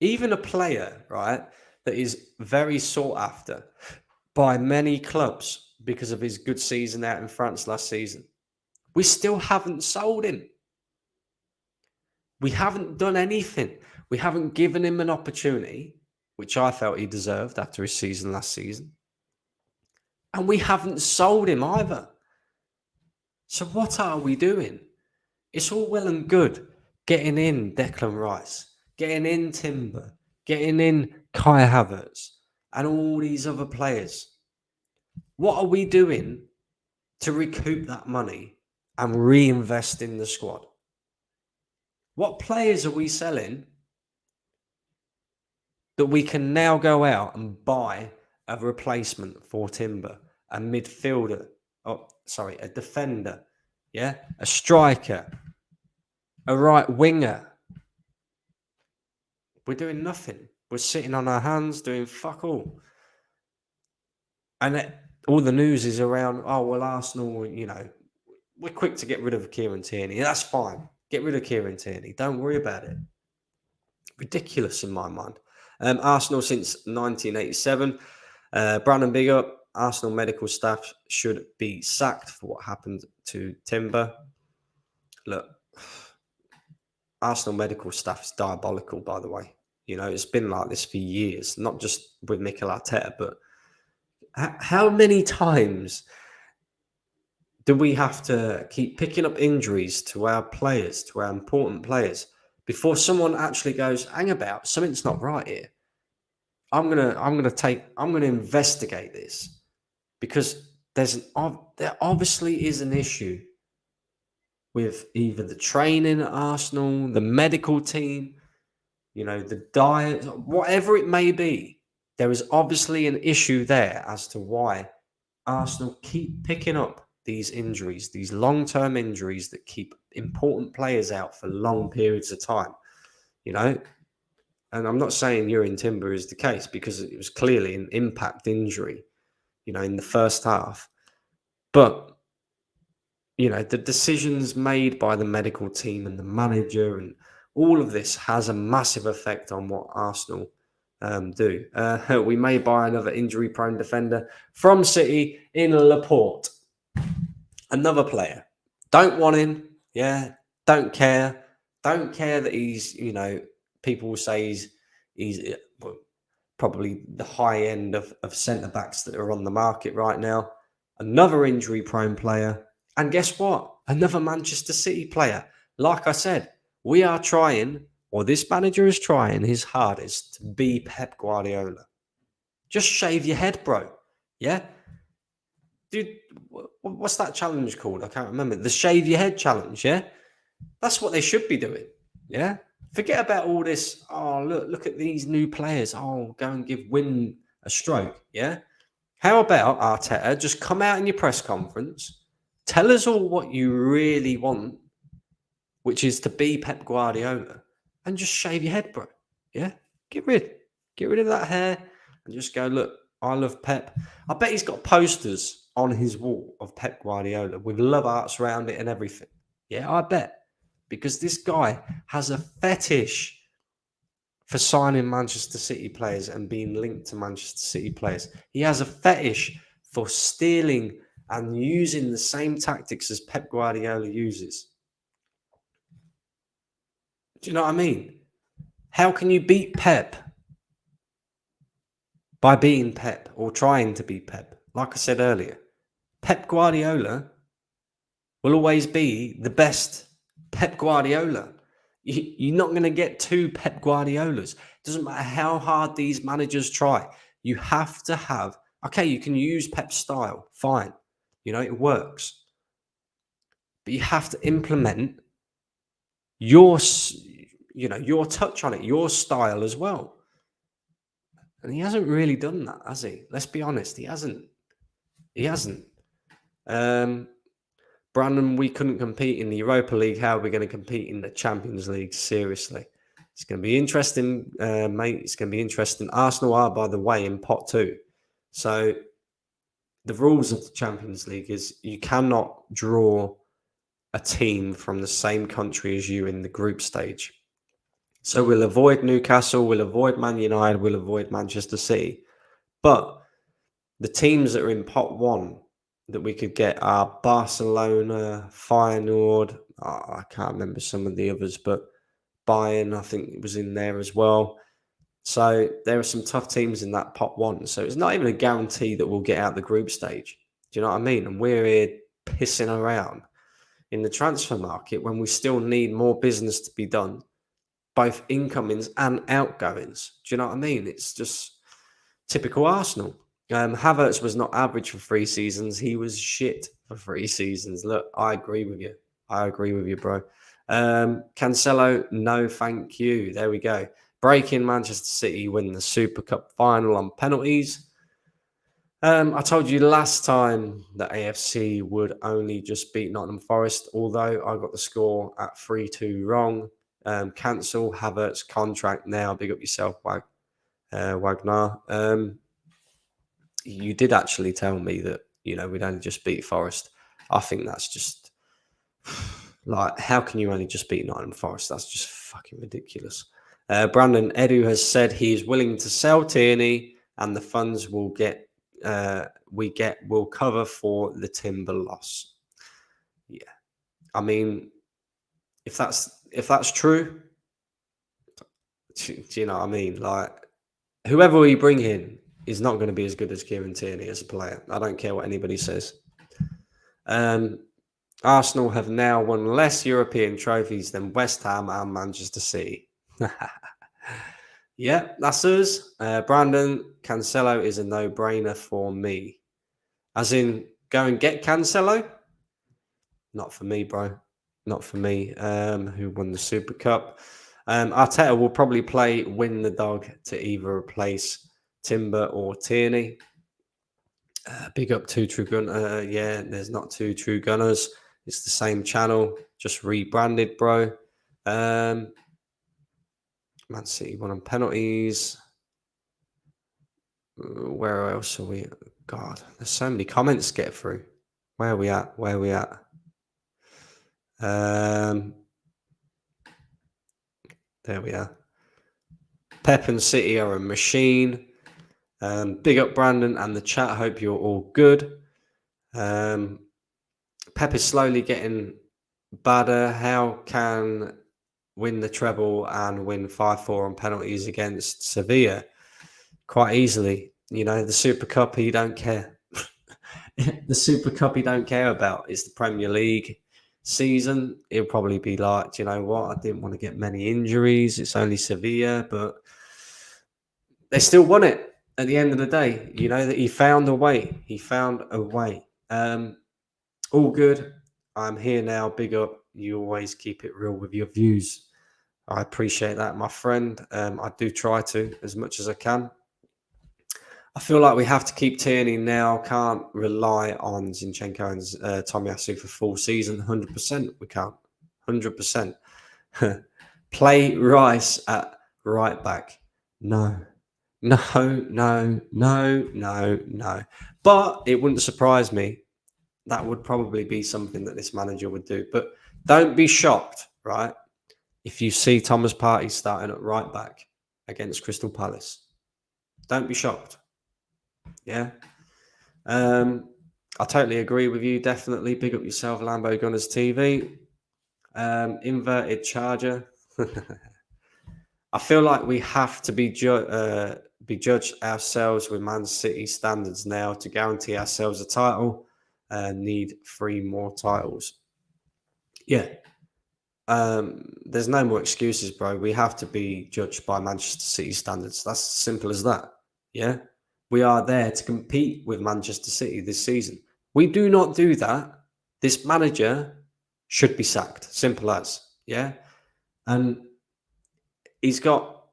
Even a player, right, that is very sought after by many clubs because of his good season out in France last season. We still haven't sold him. We haven't done anything. We haven't given him an opportunity, which I felt he deserved after his season last season. And we haven't sold him either. So what are we doing? It's all well and good getting in Declan Rice, getting in Timber, getting in Kai Havertz, and all these other players. What are we doing to recoup that money and reinvest in the squad? What players are we selling that we can now go out and buy a replacement for Timber, a midfielder, a defender, yeah, a striker, a right winger? We're doing nothing. We're sitting on our hands doing fuck all. And all the news is around, oh, well, Arsenal, we're quick to get rid of Kieran Tierney. That's fine. Get rid of Kieran Tierney. Don't worry about it. Ridiculous in my mind. Arsenal since 1987. Brandon Big Up. Arsenal medical staff should be sacked for what happened to Timber. Look, Arsenal medical staff is diabolical, by the way. It's been like this for years, not just with Mikel Arteta, but how many times do we have to keep picking up injuries to our players, to our important players, before someone actually goes, hang about, something's not right here. I'm gonna investigate this, because there obviously is an issue with either the training at Arsenal, the medical team, the diet, whatever it may be. There is obviously an issue there as to why Arsenal keep picking up these injuries, these long-term injuries that keep important players out for long periods of time, And I'm not saying Jurrien Timber is the case, because it was clearly an impact injury, in the first half. But, the decisions made by the medical team and the manager and all of this has a massive effect on what Arsenal do. We may buy another injury-prone defender from City in Laporte. Another player. Don't want him. Yeah. Don't care. Don't care that he's, people will say he's probably the high end of centre-backs that are on the market right now. Another injury-prone player. And guess what? Another Manchester City player. Like I said, we are trying, or this manager is trying his hardest to be Pep Guardiola. Just shave your head, bro. Yeah? Dude, what's that challenge called? I can't remember. The shave your head challenge, yeah? That's what they should be doing, yeah? Forget about all this, oh, look at these new players. Oh, go and give Win a stroke, yeah? How about, Arteta, just come out in your press conference, tell us all what you really want, which is to be Pep Guardiola, and just shave your head, bro, yeah? Get rid of that hair and just go, look, I love Pep. I bet he's got posters on his wall of Pep Guardiola with love hearts around it and everything. Yeah, I bet. Because this guy has a fetish for signing Manchester City players and being linked to Manchester City players. He has a fetish for stealing and using the same tactics as Pep Guardiola uses. Do you know what I mean? How can you beat Pep by being Pep or trying to be Pep? Like I said earlier, Pep Guardiola will always be the best Pep Guardiola. You're not going to get two Pep Guardiolas. It doesn't matter how hard these managers try. You have to have, okay, you can use Pep's style, fine. It works. But you have to implement your touch on it, your style as well. And he hasn't really done that, has he? Let's be honest, he hasn't. He hasn't. Brandon, we couldn't compete in the Europa League. How are we going to compete in the Champions League? Seriously. It's going to be interesting, mate. It's going to be interesting. Arsenal are, by the way, in pot 2. So the rules of the Champions League is you cannot draw a team from the same country as you in the group stage. So we'll avoid Newcastle, we'll avoid Man United, we'll avoid Manchester City. But the teams that are in pot 1 that we could get are Barcelona, Feyenoord. I can't remember some of the others, but Bayern, I think it was in there as well. So there are some tough teams in that pot 1. So it's not even a guarantee that we'll get out the group stage. Do you know what I mean? And we're here pissing around in the transfer market when we still need more business to be done, both incomings and outgoings. Do you know what I mean? It's just typical Arsenal. Havertz was not average for 3 seasons. He was shit for 3 seasons. Look, I agree with you. Bro. Cancelo, no thank you. There we go. Breaking Manchester City win the Super Cup final on penalties. I told you last time that AFC would only just beat Nottingham Forest, although I got the score at 3-2 wrong. Cancel Havertz contract now. Big up yourself, Wagner. You did actually tell me that, we'd only just beat Forest. I think that's just like, how can you only just beat Nottingham Forest? That's just fucking ridiculous. Brandon Edu has said he is willing to sell Tierney and the funds will cover for the Timber loss. Yeah. I mean, if that's true, do you know what I mean? Like, whoever we bring in is not going to be as good as Jurrien Timber as a player. I don't care what anybody says. Arsenal have now won less European trophies than West Ham and Manchester City. Yeah, that's us. Brandon, Cancelo is a no-brainer for me. As in, go and get Cancelo? Not for me, bro. Not for me. Who won the Super Cup? Arteta will probably play Win the Dog to either replace Timber or Tierney. Big up Two True Gunner. Yeah, there's not Two True Gunners. It's the same channel, just rebranded, bro. Man City won on penalties. Where else are we? God, there's so many comments to get through. Where are we at? There we are. Pep and City are a machine. Big up Brandon and the chat. Hope you're all good. Pep is slowly getting badder. How can win the treble and win 5-4 on penalties against Sevilla? Quite easily. The Super Cup, he don't care. The Super Cup he don't care about is the Premier League season. He'll probably be like, do you know what? I didn't want to get many injuries. It's only Sevilla, but they still won it at the end of the day. That he found a way. All good. I'm here now. Big up. You always keep it real with your views. I appreciate that, my friend. I do try to as much as I can. I feel like we have to keep Tierney now. Can't rely on Zinchenko and Tomiyasu for full season. 100%. We can't. 100%. Play Rice at right back. No. But it wouldn't surprise me. That would probably be something that this manager would do. But don't be shocked, right, if you see Thomas Partey starting at right back against Crystal Palace. Don't be shocked. Yeah. I totally agree with you. Definitely. Big up yourself, Lambo Gunners TV. Inverted charger. I feel like we have to be judged ourselves with Man City standards now to guarantee ourselves a title. Need 3 more titles. Yeah. There's no more excuses, bro. We have to be judged by Manchester City standards. That's as simple as that. Yeah. We are there to compete with Manchester City this season. We do not do that. This manager should be sacked. Simple as. Yeah. And he's got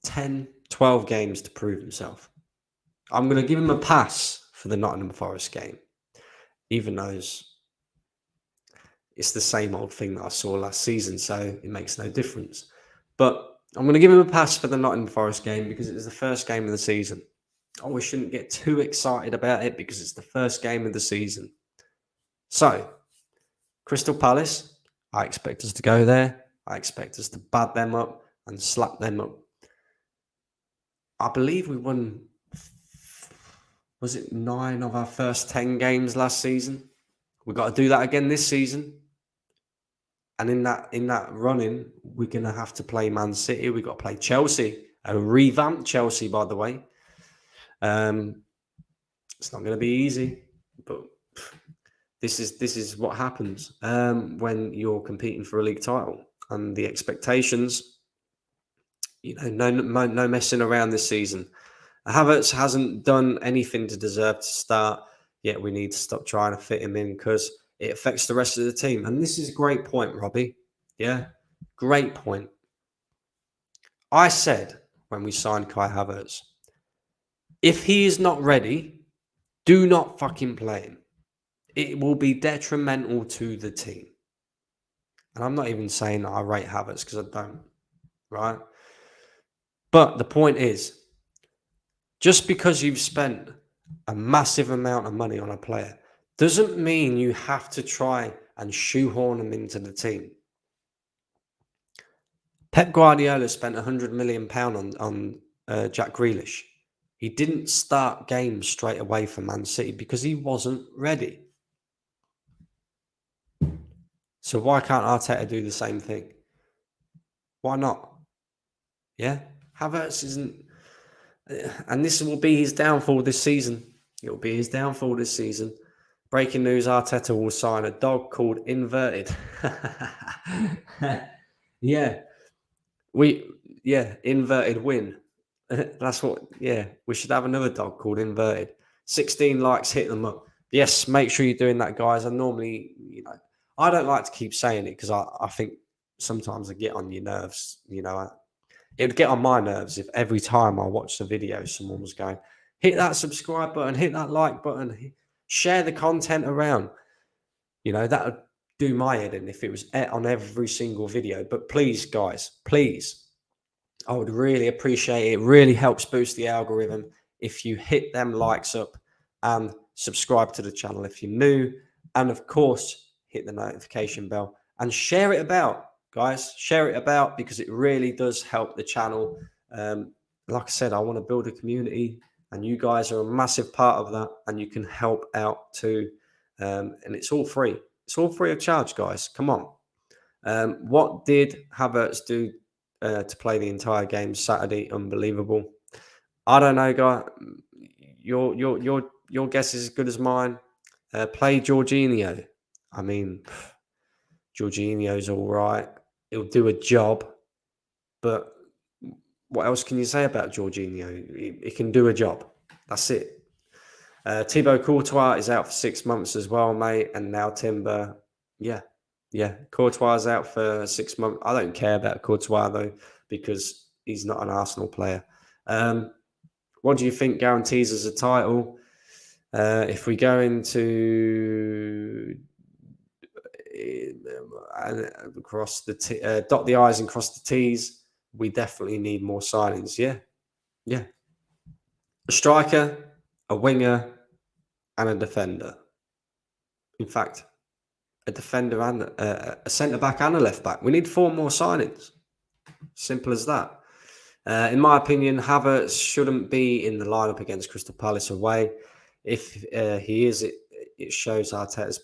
10, 12 games to prove himself. I'm going to give him a pass for the Nottingham Forest game, even though it's the same old thing that I saw last season, so it makes no difference. But I'm going to give him a pass for the Nottingham Forest game because it was the first game of the season. Oh, we shouldn't get too excited about it because it's the first game of the season. So, Crystal Palace, I expect us to go there. I expect us to bad them up and slap them up. I believe we won, was it 9 of our first 10 games last season? We've got to do that again this season. And in that running, we're going to have to play Man City. We've got to play Chelsea, a revamped Chelsea, by the way. It's not going to be easy, but this is what happens when you're competing for a league title, and the expectations. No messing around this season. Havertz hasn't done anything to deserve to start, yet we need to stop trying to fit him in because it affects the rest of the team. And this is a great point, Robbie. Yeah, great point. I said when we signed Kai Havertz, if he is not ready, do not fucking play him. It will be detrimental to the team. And I'm not even saying that I rate Havertz because I don't, right? But the point is, just because you've spent a massive amount of money on a player doesn't mean you have to try and shoehorn them into the team. Pep Guardiola spent £100 million on Jack Grealish. He didn't start games straight away for Man City because he wasn't ready. So why can't Arteta do the same thing? Why not? Yeah, Havertz isn't, and this will be his downfall this season. It will be his downfall this season. Breaking news: Arteta will sign a dog called Inverted. Inverted win. That's what. Yeah, we should have another dog called Inverted. 16 likes, hit them up. Yes, make sure you're doing that, guys. I normally, I don't like to keep saying it because I think sometimes I get on your nerves. It'd get on my nerves if every time I watched a video, someone was going, hit that subscribe button, hit that like button, share the content around. That would do my head in if it was on every single video. But please, guys, please, I would really appreciate it. It really helps boost the algorithm if you hit them likes up and subscribe to the channel if you're new. And of course, hit the notification bell and share it about. Guys, share it about because it really does help the channel. Like I said, I want to build a community and you guys are a massive part of that and you can help out too. And it's all free. It's all free of charge, guys. Come on. What did Havertz do to play the entire game Saturday? Unbelievable. I don't know, guy. Your guess is as good as mine. Play Jorginho. I mean, Jorginho's all right. He'll do a job, but what else can you say about Jorginho? He can do a job. That's it. Thibaut Courtois is out for 6 months as well, mate. And now Timber. Yeah. Courtois is out for 6 months. I don't care about Courtois, though, because he's not an Arsenal player. What do you think guarantees us a title? If we go into across the dot the I's and cross the T's, we definitely need more signings. Yeah. A striker, a winger, and a defender. In fact, a defender and a centre back and a left back. We need 4 more signings. Simple as that. In my opinion, Havertz shouldn't be in the lineup against Crystal Palace away. If he is, it shows Arteta's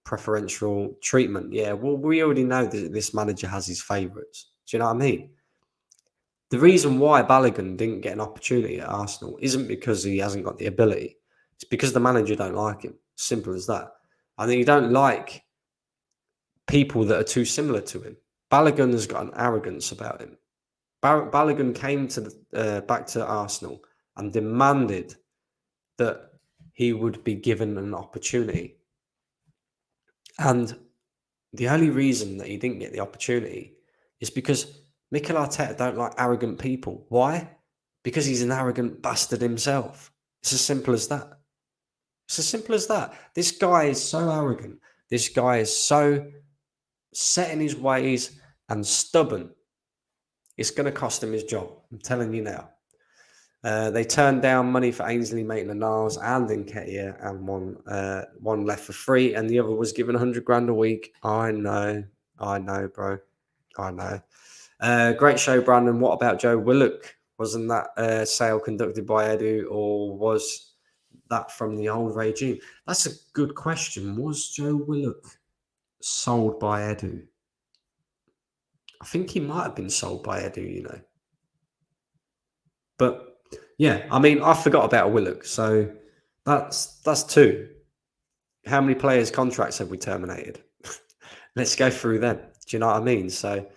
preferential treatment. Yeah, well, we already know that this manager has his favourites. Do you know what I mean? The reason why Balogun didn't get an opportunity at Arsenal isn't because he hasn't got the ability. It's because the manager don't like him. Simple as that. I think he don't like people that are too similar to him. Balogun has got an arrogance about him. Balogun came to back to Arsenal and demanded that he would be given an opportunity. And the only reason that he didn't get the opportunity is because Mikel Arteta don't like arrogant people. Why? Because he's an arrogant bastard himself. It's as simple as that. It's as simple as that. This guy is so arrogant. This guy is so set in his ways and stubborn. It's going to cost him his job. I'm telling you now. They turned down money for Ainsley Maitland-Niles and Nketiah, and one left for free, and the other was given 100 grand a week. I know, bro. I know. Great show, Brandon. What about Joe Willock? Wasn't that sale conducted by Edu, or was that from the old regime? That's a good question. Was Joe Willock sold by Edu? I think he might have been sold by Edu, But yeah, I mean, I forgot about Willock, so that's two. How many players' contracts have we terminated? Let's go through them. Do you know what I mean? So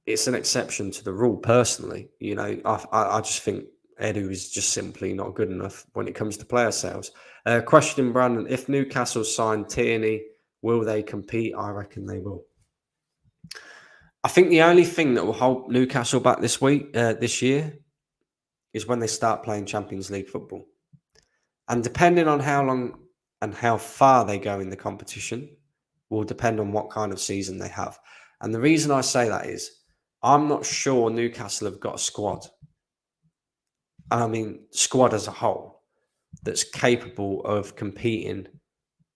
it's an exception to the rule, personally. I just think Edu is just simply not good enough when it comes to player sales. Question, Brandon: if Newcastle sign Tierney, will they compete? I reckon they will. I think the only thing that will hold Newcastle back this year, is when they start playing Champions League football. And depending on how long and how far they go in the competition will depend on what kind of season they have. And the reason I say that is I'm not sure Newcastle have got a squad. I mean, squad as a whole that's capable of competing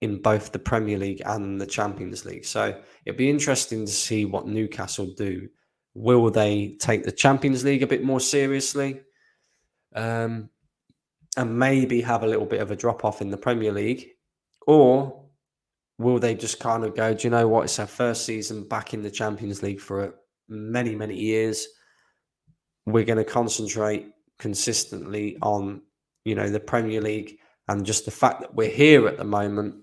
in both the Premier League and the Champions League. So it'd be interesting to see what Newcastle do. Will they take the Champions League a bit more seriously? And maybe have a little bit of a drop-off in the Premier League? Or will they just kind of go, do you know what? It's our first season back in the Champions League for many, many years. We're going to concentrate consistently on, the Premier League, and just the fact that we're here at the moment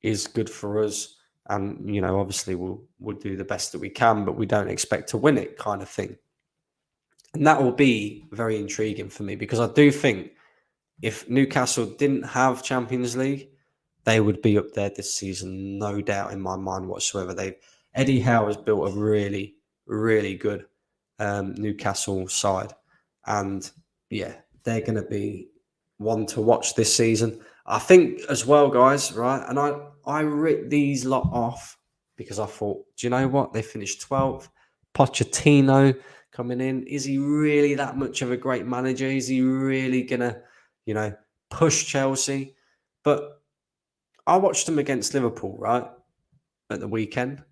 is good for us. And, obviously we'll do the best that we can, but we don't expect to win it, kind of thing. And that will be very intriguing for me, because I do think if Newcastle didn't have Champions League, they would be up there this season, no doubt in my mind whatsoever. Eddie Howe has built a really, really good Newcastle side, and yeah, they're going to be one to watch this season. I think as well, guys, right? And I ripped these lot off because I thought, do you know what? They finished 12th. Pochettino coming in. Is he really that much of a great manager? Is he really going to, push Chelsea? But I watched them against Liverpool, right, at the weekend.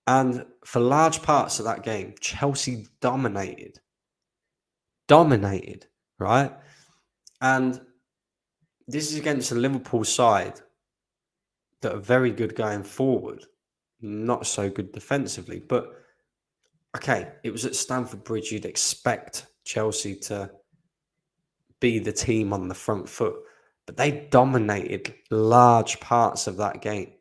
And for large parts of that game, Chelsea dominated, right? And this is against a Liverpool side that are very good going forward, not so good defensively. But, okay, it was at Stamford Bridge. You'd expect Chelsea to be the team on the front foot. But they dominated large parts of that game.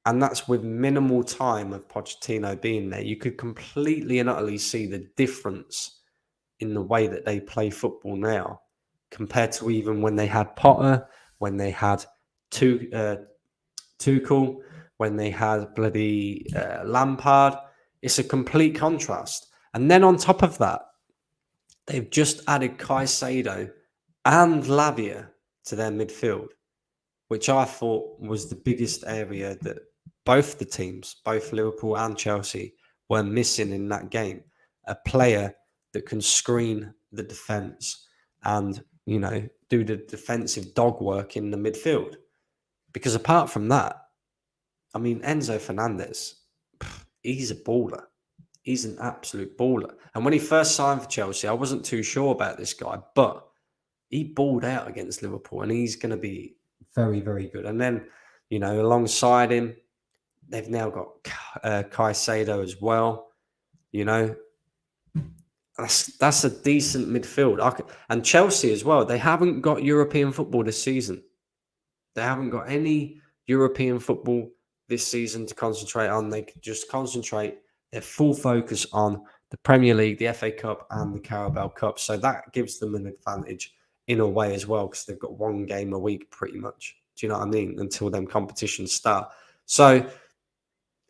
And that's with minimal time of Pochettino being there. You could completely and utterly see the difference in the way that they play football now compared to even when they had Potter, when they had Tuchel, when they had bloody Lampard. It's a complete contrast. And then on top of that, they've just added Caicedo and Lavia to their midfield, which I thought was the biggest area that both the teams, both Liverpool and Chelsea, were missing in that game. A player that can screen the defence and, do the defensive dog work in the midfield. Because apart from that, I mean, Enzo Fernandez, he's a baller. He's an absolute baller. And when he first signed for Chelsea, I wasn't too sure about this guy, but he balled out against Liverpool, and he's going to be very, very good. And then, alongside him, they've now got Caicedo as well. That's a decent midfield. And Chelsea as well. They haven't got European football this season. They haven't got any European football this season to concentrate on. They could just concentrate their full focus on the Premier League, the FA Cup, and the Carabao Cup. So that gives them an advantage in a way as well, because they've got one game a week pretty much. Do you know what I mean? Until them competitions start. So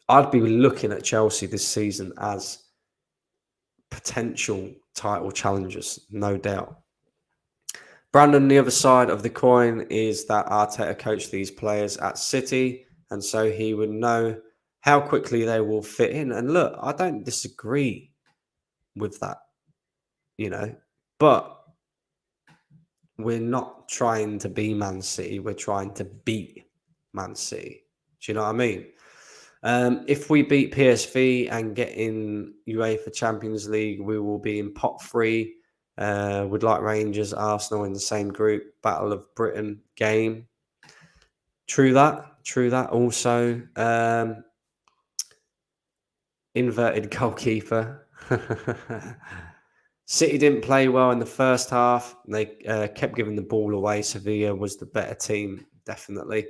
I'd be looking at Chelsea this season as potential title challengers, no doubt. Brandon, the other side of the coin is that Arteta coached these players at City, and so he would know how quickly they will fit in. And look, I don't disagree with that, but we're not trying to be Man City. We're trying to beat Man City. Do you know what I mean? If we beat PSV and get in UEFA Champions League, we will be in pot three. Would like Rangers, Arsenal in the same group. Battle of Britain game. True that. Also, inverted goalkeeper. City didn't play well in the first half. They kept giving the ball away. Sevilla was the better team, definitely.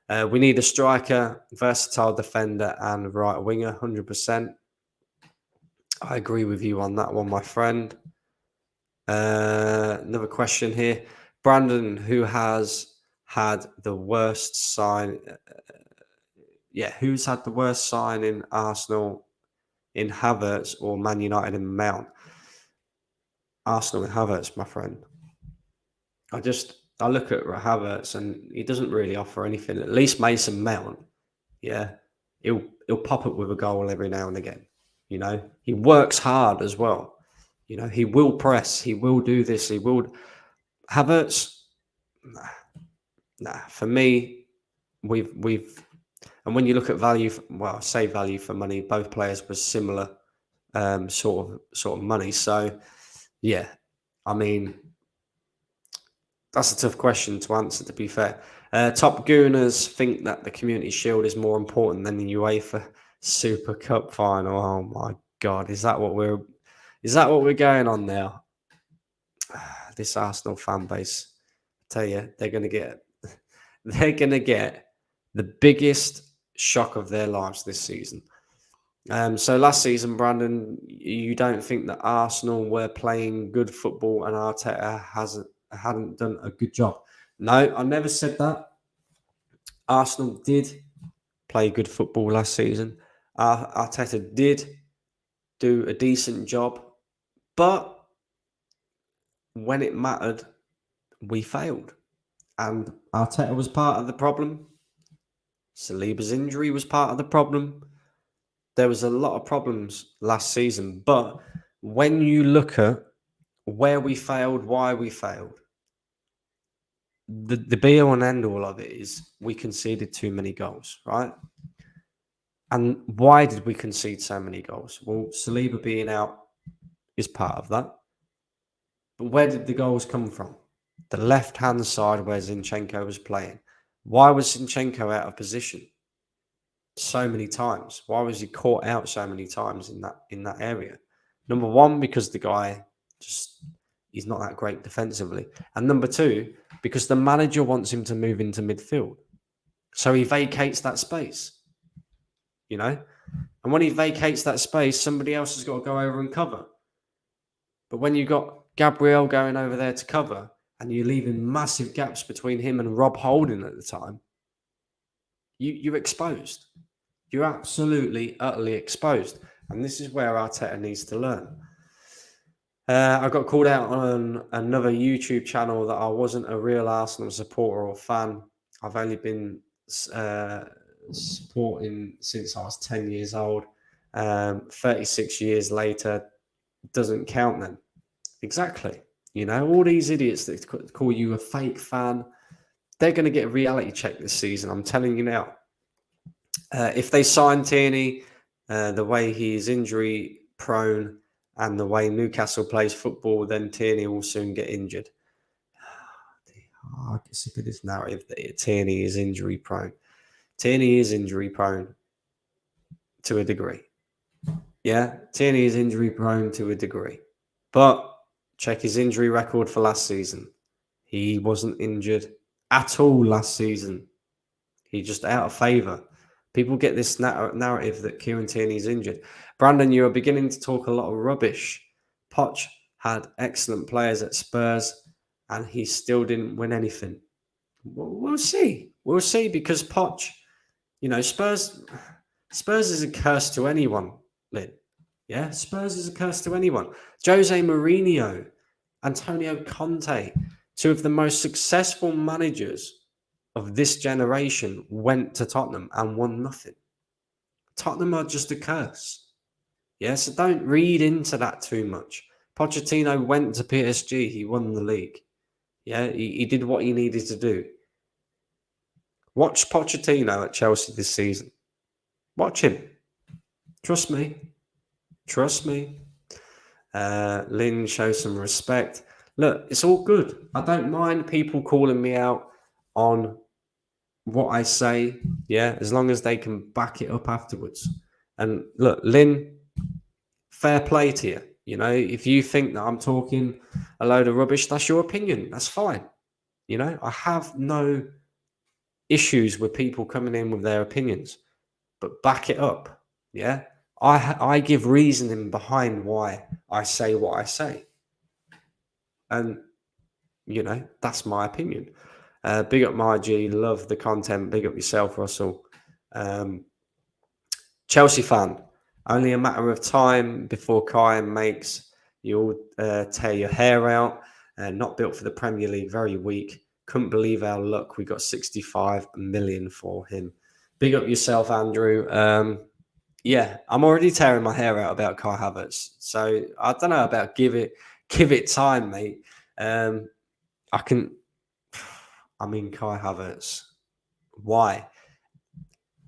We need a striker, versatile defender, and right winger, 100%. I agree with you on that one, my friend. Another question here. Brandon, who has had the worst sign? Who's had the worst sign in Arsenal in Havertz or Man United in Mount? Arsenal and Havertz, my friend. I look at Havertz and he doesn't really offer anything. At least Mason Mount, he'll pop up with a goal every now and again. He works hard as well. He will press. He will do this. He will. Havertz, nah. For me, we've, and when you look at value, say value for money, both players were similar, sort of money. So, yeah, I mean, that's a tough question to answer, to be fair. Top Gooners think that the Community Shield is more important than the UEFA Super Cup final. Oh my God, is that what we're going on now? This Arsenal fan base, I tell you, they're gonna get the biggest shock of their lives this season. So last season, Brandon, you don't think that Arsenal were playing good football and Arteta hadn't done a good job? No, I never said that. Arsenal did play good football last season. Arteta did do a decent job, but when it mattered, we failed. And Arteta was part of the problem. Saliba's injury was part of the problem. There was a lot of problems last season, but when you look at where we failed, why we failed, the be all and end all of it is we conceded too many goals, right? And why did we concede so many goals? Well, Saliba being out is part of that. But where did the goals come from? The left-hand side where Zinchenko was playing. Why was Zinchenko out of position so many times? Why was he caught out so many times in that area? Number one, because the guy he's not that great defensively. And number two, because the manager wants him to move into midfield. So he vacates that space, And when he vacates that space, somebody else has got to go over and cover. But when you've got Gabriel going over there to cover and you're leaving massive gaps between him and Rob Holding at the time, you're exposed. You're absolutely, utterly exposed. And this is where Arteta needs to learn. I got called out on another YouTube channel that I wasn't a real Arsenal supporter or fan. I've only been supporting since I was 10 years old. 36 years later, doesn't count then. Exactly. All these idiots that call you a fake fan, they're going to get a reality check this season. I'm telling you now. If they sign Tierney, the way he is injury prone and the way Newcastle plays football, then Tierney will soon get injured. I get sick of this narrative that Tierney is injury prone. Tierney is injury prone to a degree. Yeah, Tierney is injury prone to a degree. But check his injury record for last season. He wasn't injured at all last season. He just out of favour. People get this narrative that Kieran Tierney is injured. Brandon, you are beginning to talk a lot of rubbish. Poch had excellent players at Spurs and he still didn't win anything. We'll see. We'll see because Poch, Spurs is a curse to anyone, Lynn. Yeah, Spurs is a curse to anyone. Jose Mourinho, Antonio Conte, Two of the most successful managers of this generation went to Tottenham and won nothing. Tottenham are just a curse. Yeah, so don't read into that too much. Pochettino went to PSG. He won the league. Yeah, he did what he needed to do. Watch Pochettino at Chelsea this season. Watch him. Trust me. Trust me. Lynn, show some respect. Look, it's all good. I don't mind people calling me out on what I say, yeah, as long as they can back it up afterwards. And look, Lynn, fair play to you. You know, if you think that I'm talking a load of rubbish, that's your opinion. That's fine. You know, I have no issues with people coming in with their opinions, but back it up. Yeah. I give reasoning behind why I say what I say. And, you know, that's my opinion. Big up my G, love the content. Big up yourself, Russell. Chelsea fan, only a matter of time before Kai makes you all tear your hair out. Not built for the Premier League, very weak. Couldn't believe our luck. We got 65 million for him. Big up yourself, Andrew. Yeah, I'm already tearing my hair out about Kai Havertz. So I don't know about give it time, mate. I mean, Kai Havertz. Why?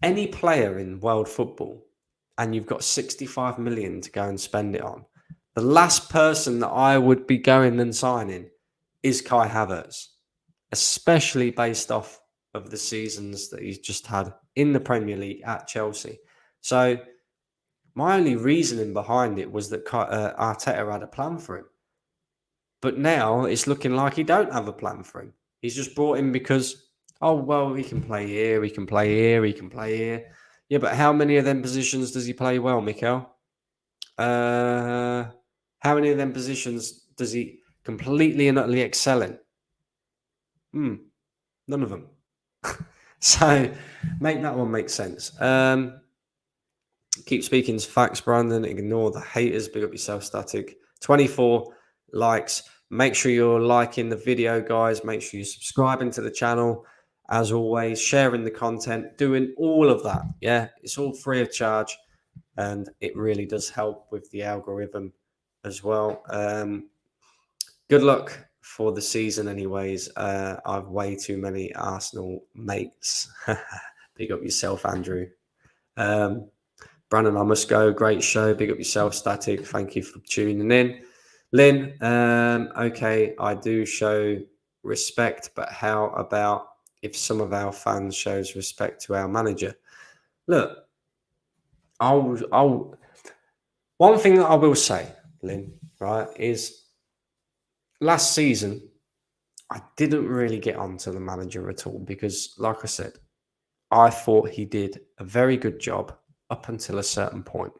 Any player in world football, and you've got 65 million to go and spend it on, the last person that I would be going and signing is Kai Havertz, especially based off of the seasons that he's just had in the Premier League at Chelsea. So my only reasoning behind it was that Arteta had a plan for him. But now it's looking like he don't have a plan for him. He's just brought him because, oh, well, he can play here, he can play here, he can play here. Yeah, but how many of them positions does he play well, Mikel? How many of them positions does he completely and utterly excel in? None of them. So make that one make sense. Keep speaking to facts, Brandon. Ignore the haters. Big up yourself, Static. 24 likes. Make sure you're liking the video, guys. Make sure you're subscribing to the channel. As always, sharing the content, doing all of that. Yeah, it's all free of charge. And it really does help with the algorithm as well. Good luck for the season anyways. I've way too many Arsenal mates. Big up yourself, Andrew. Brandon, I must go. Great show. Big up yourself, Static. Thank you for tuning in. Lynn, okay, I do show respect, but how about if some of our fans shows respect to our manager? Look, one thing that I will say, Lynn, right, is last season, I didn't really get onto the manager at all because, like I said, I thought he did a very good job up until a certain point.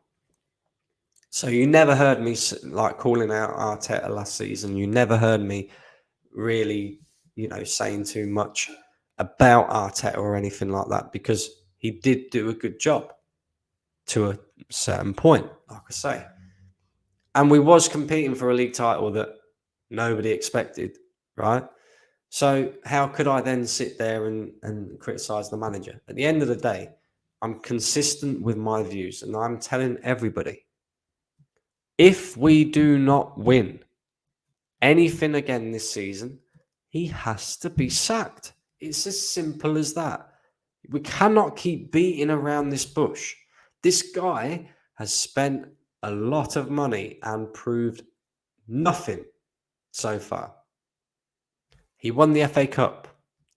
So you never heard me like calling out Arteta last season. You never heard me really, saying too much about Arteta or anything like that because he did do a good job to a certain point, like I say. And we was competing for a league title that nobody expected, right? So how could I then sit there and criticise the manager? At the end of the day, I'm consistent with my views and I'm telling everybody, if we do not win anything again this season, he has to be sacked. It's as simple as that. We cannot keep beating around this bush. This guy has spent a lot of money and proved nothing so far. He won the FA Cup,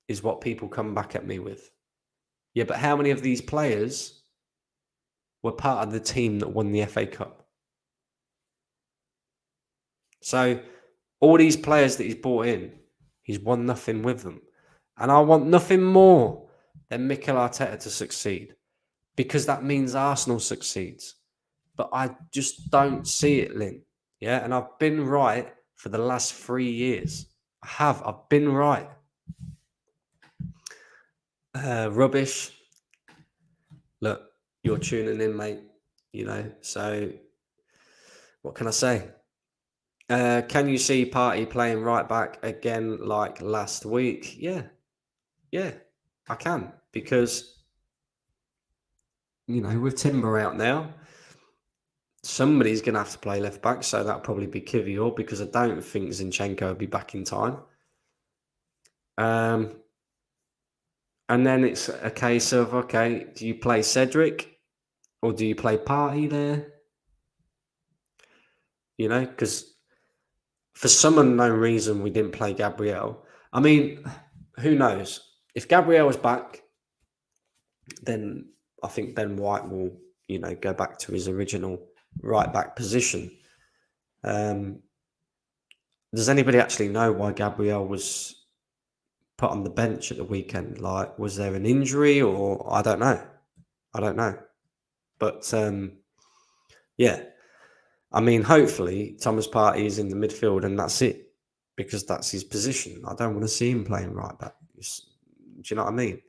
is what people come back at me with. Yeah, but how many of these players were part of the team that won the FA Cup? So all these players that he's brought in, he's won nothing with them. And I want nothing more than Mikel Arteta to succeed because that means Arsenal succeeds. But I just don't see it, Lynn. Yeah, and I've been right for the last 3 years. I've been right. Rubbish. Look, you're tuning in, mate. So what can I say? Can you see Partey playing right back again like last week? Yeah, I can, because with Timber out now, somebody's going to have to play left back, so that'll probably be Kivior, because I don't think Zinchenko will be back in time. And then it's a case of, okay, do you play Cedric or do you play Partey there? Because for some unknown reason, we didn't play Gabriel. I mean, who knows? If Gabriel is back, then I think Ben White will, go back to his original right back position. Does anybody actually know why Gabriel was put on the bench at the weekend? Like, was there an injury, or I don't know. But yeah, I mean, hopefully Thomas Partey is in the midfield and that's it, because that's his position. I don't want to see him playing right back. Do you know what I mean?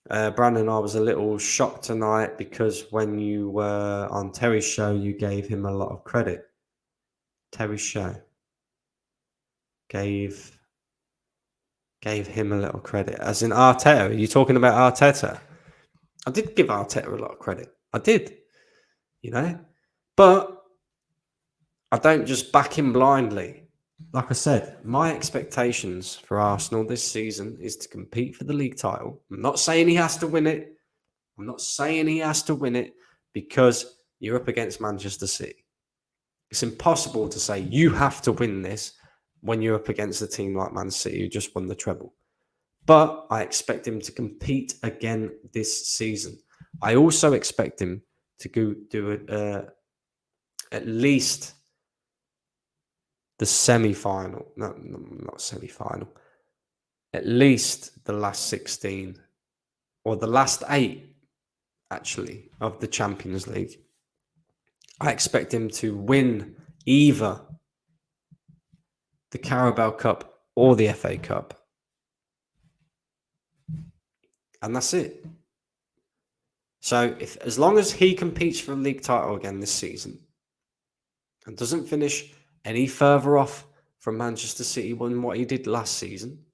Brandon, I was a little shocked tonight because when you were on Terry's show, you gave him a lot of credit. Terry's show gave him a little credit, as in Arteta. Are you talking about Arteta? I did give Arteta a lot of credit. I did, but I don't just back him blindly. Like I said, my expectations for Arsenal this season is to compete for the league title. I'm not saying he has to win it. Because you're up against Manchester City. It's impossible to say you have to win this when you're up against a team like Man City who just won the treble. But I expect him to compete again this season. I also expect him to go do it at least the semi-final. No, not semi-final. At least the last 16 or the last 8, actually, of the Champions League. I expect him to win either the Carabao Cup or the FA Cup. And that's it. So as long as he competes for a league title again this season and doesn't finish any further off from Manchester City than what he did last season,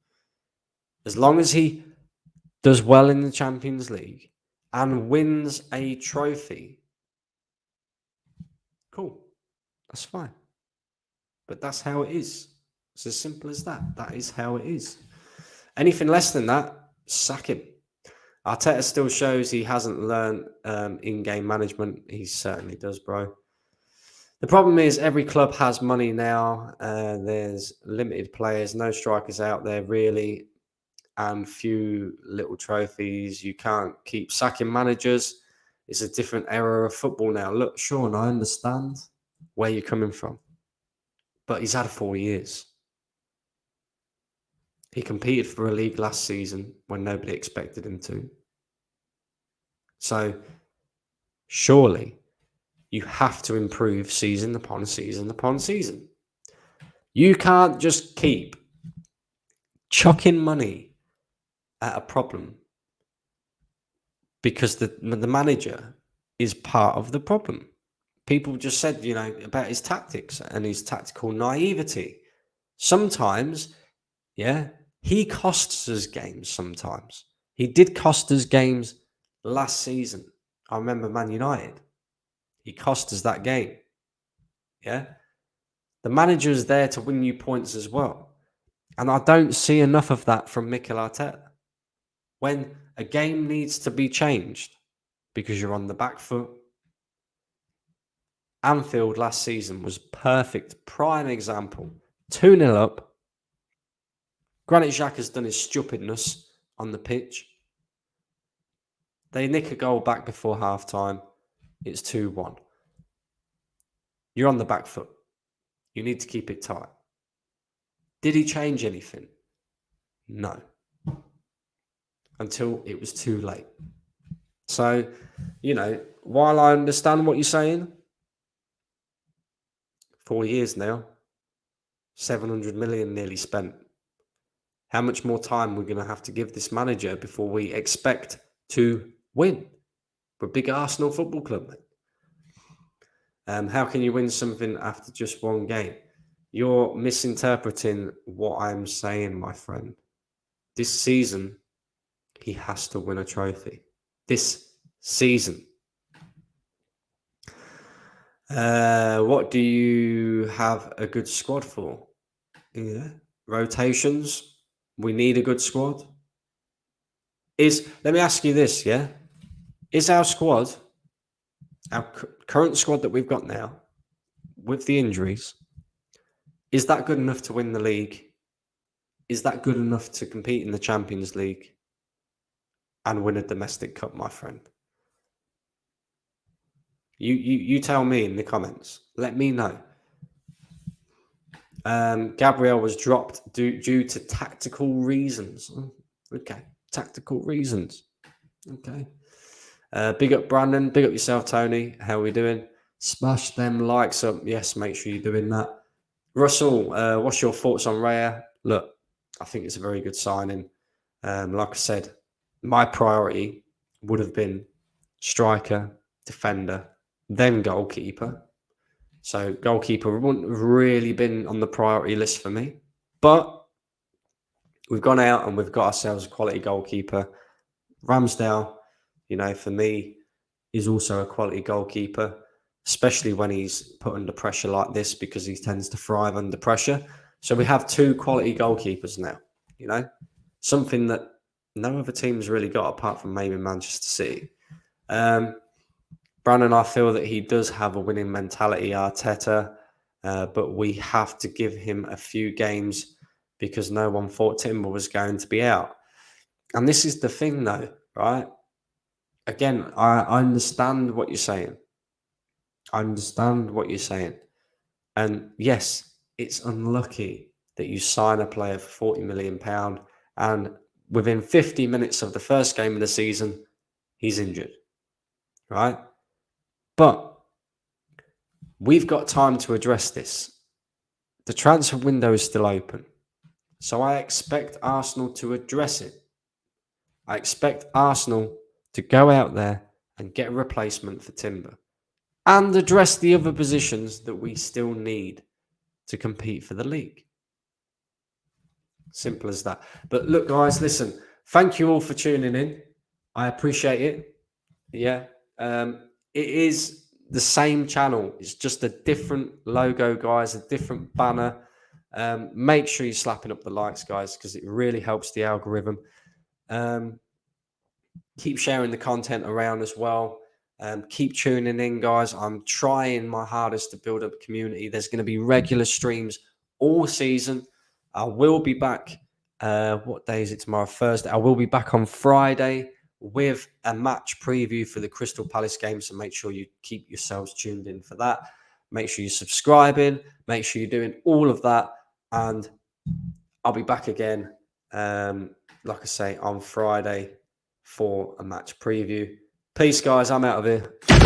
as long as he does well in the Champions League and wins a trophy, cool, that's fine. But that's how it is. It's as simple as that. That is how it is. Anything less than that, sack him. Arteta still shows he hasn't learned in-game management. He certainly does, bro. The problem is every club has money now. There's limited players, no strikers out there really, and few little trophies. You can't keep sacking managers. It's a different era of football now. Look, Sean, I understand where you're coming from, but he's had 4 years. He competed for a league last season when nobody expected him to. So, surely, you have to improve season upon season upon season. You can't just keep chucking money at a problem because the manager is part of the problem. People just said, about his tactics and his tactical naivety. Sometimes, he costs us games sometimes. He did cost us games last season. I remember Man United. He cost us that game. Yeah. The manager is there to win you points as well. And I don't see enough of that from Mikel Arteta. When a game needs to be changed because you're on the back foot, Anfield last season was perfect, prime example. 2-0 up. Granit Xhaka has done his stupidness on the pitch. They nick a goal back before half-time. It's 2-1. You're on the back foot. You need to keep it tight. Did he change anything? No. Until it was too late. So, while I understand what you're saying, 4 years now, 700 million nearly spent. How much more time we're going to have to give this manager before we expect to win? We're a big Arsenal football club, mate. How can you win something after just one game? You're misinterpreting what I'm saying, my friend. This season, he has to win a trophy. This season. What do you have a good squad for? Yeah. Rotations. We need a good squad. Let me ask you this, yeah? Is our squad, our current squad that we've got now, with the injuries, is that good enough to win the league? Is that good enough to compete in the Champions League and win a domestic cup, my friend? You tell me in the comments. Let me know. Gabriel was dropped due to tactical reasons. Okay, tactical reasons. Okay. Big up Brandon. Big up yourself, Tony. How are we doing? Smash them likes up. Yes, make sure you're doing that. Russell, what's your thoughts on Raya? Look, I think it's a very good signing. Like I said, my priority would have been striker, defender, then goalkeeper. So goalkeeper wouldn't have really been on the priority list for me. But we've gone out and we've got ourselves a quality goalkeeper. Ramsdale, for me, is also a quality goalkeeper, especially when he's put under pressure like this, because he tends to thrive under pressure. So we have two quality goalkeepers now, something that no other team's really got apart from maybe Manchester City. Brandon, I feel that he does have a winning mentality, Arteta, but we have to give him a few games because no one thought Timber was going to be out. And this is the thing, though, right? Again, I understand what you're saying. And yes, it's unlucky that you sign a player for £40 million and within 50 minutes of the first game of the season, he's injured, right? But we've got time to address this. The transfer window is still open. So I expect Arsenal to address it. I expect Arsenal to go out there and get a replacement for Timber and address the other positions that we still need to compete for the league. Simple as that. But look, guys, listen, thank you all for tuning in. I appreciate it. Yeah. It is the same channel. It's just a different logo, guys, a different banner. Make sure you're slapping up the likes, guys, because it really helps the algorithm. Keep sharing the content around as well. Keep tuning in, guys. I'm trying my hardest to build up a community. There's going to be regular streams all season. I will be back. What day is it tomorrow? Thursday. I will be back on Friday with a match preview for the Crystal Palace game. So make sure you keep yourselves tuned in for that. Make sure you're subscribing. Make sure you're doing all of that. And I'll be back again, like I say, on Friday for a match preview. Peace, guys. I'm out of here.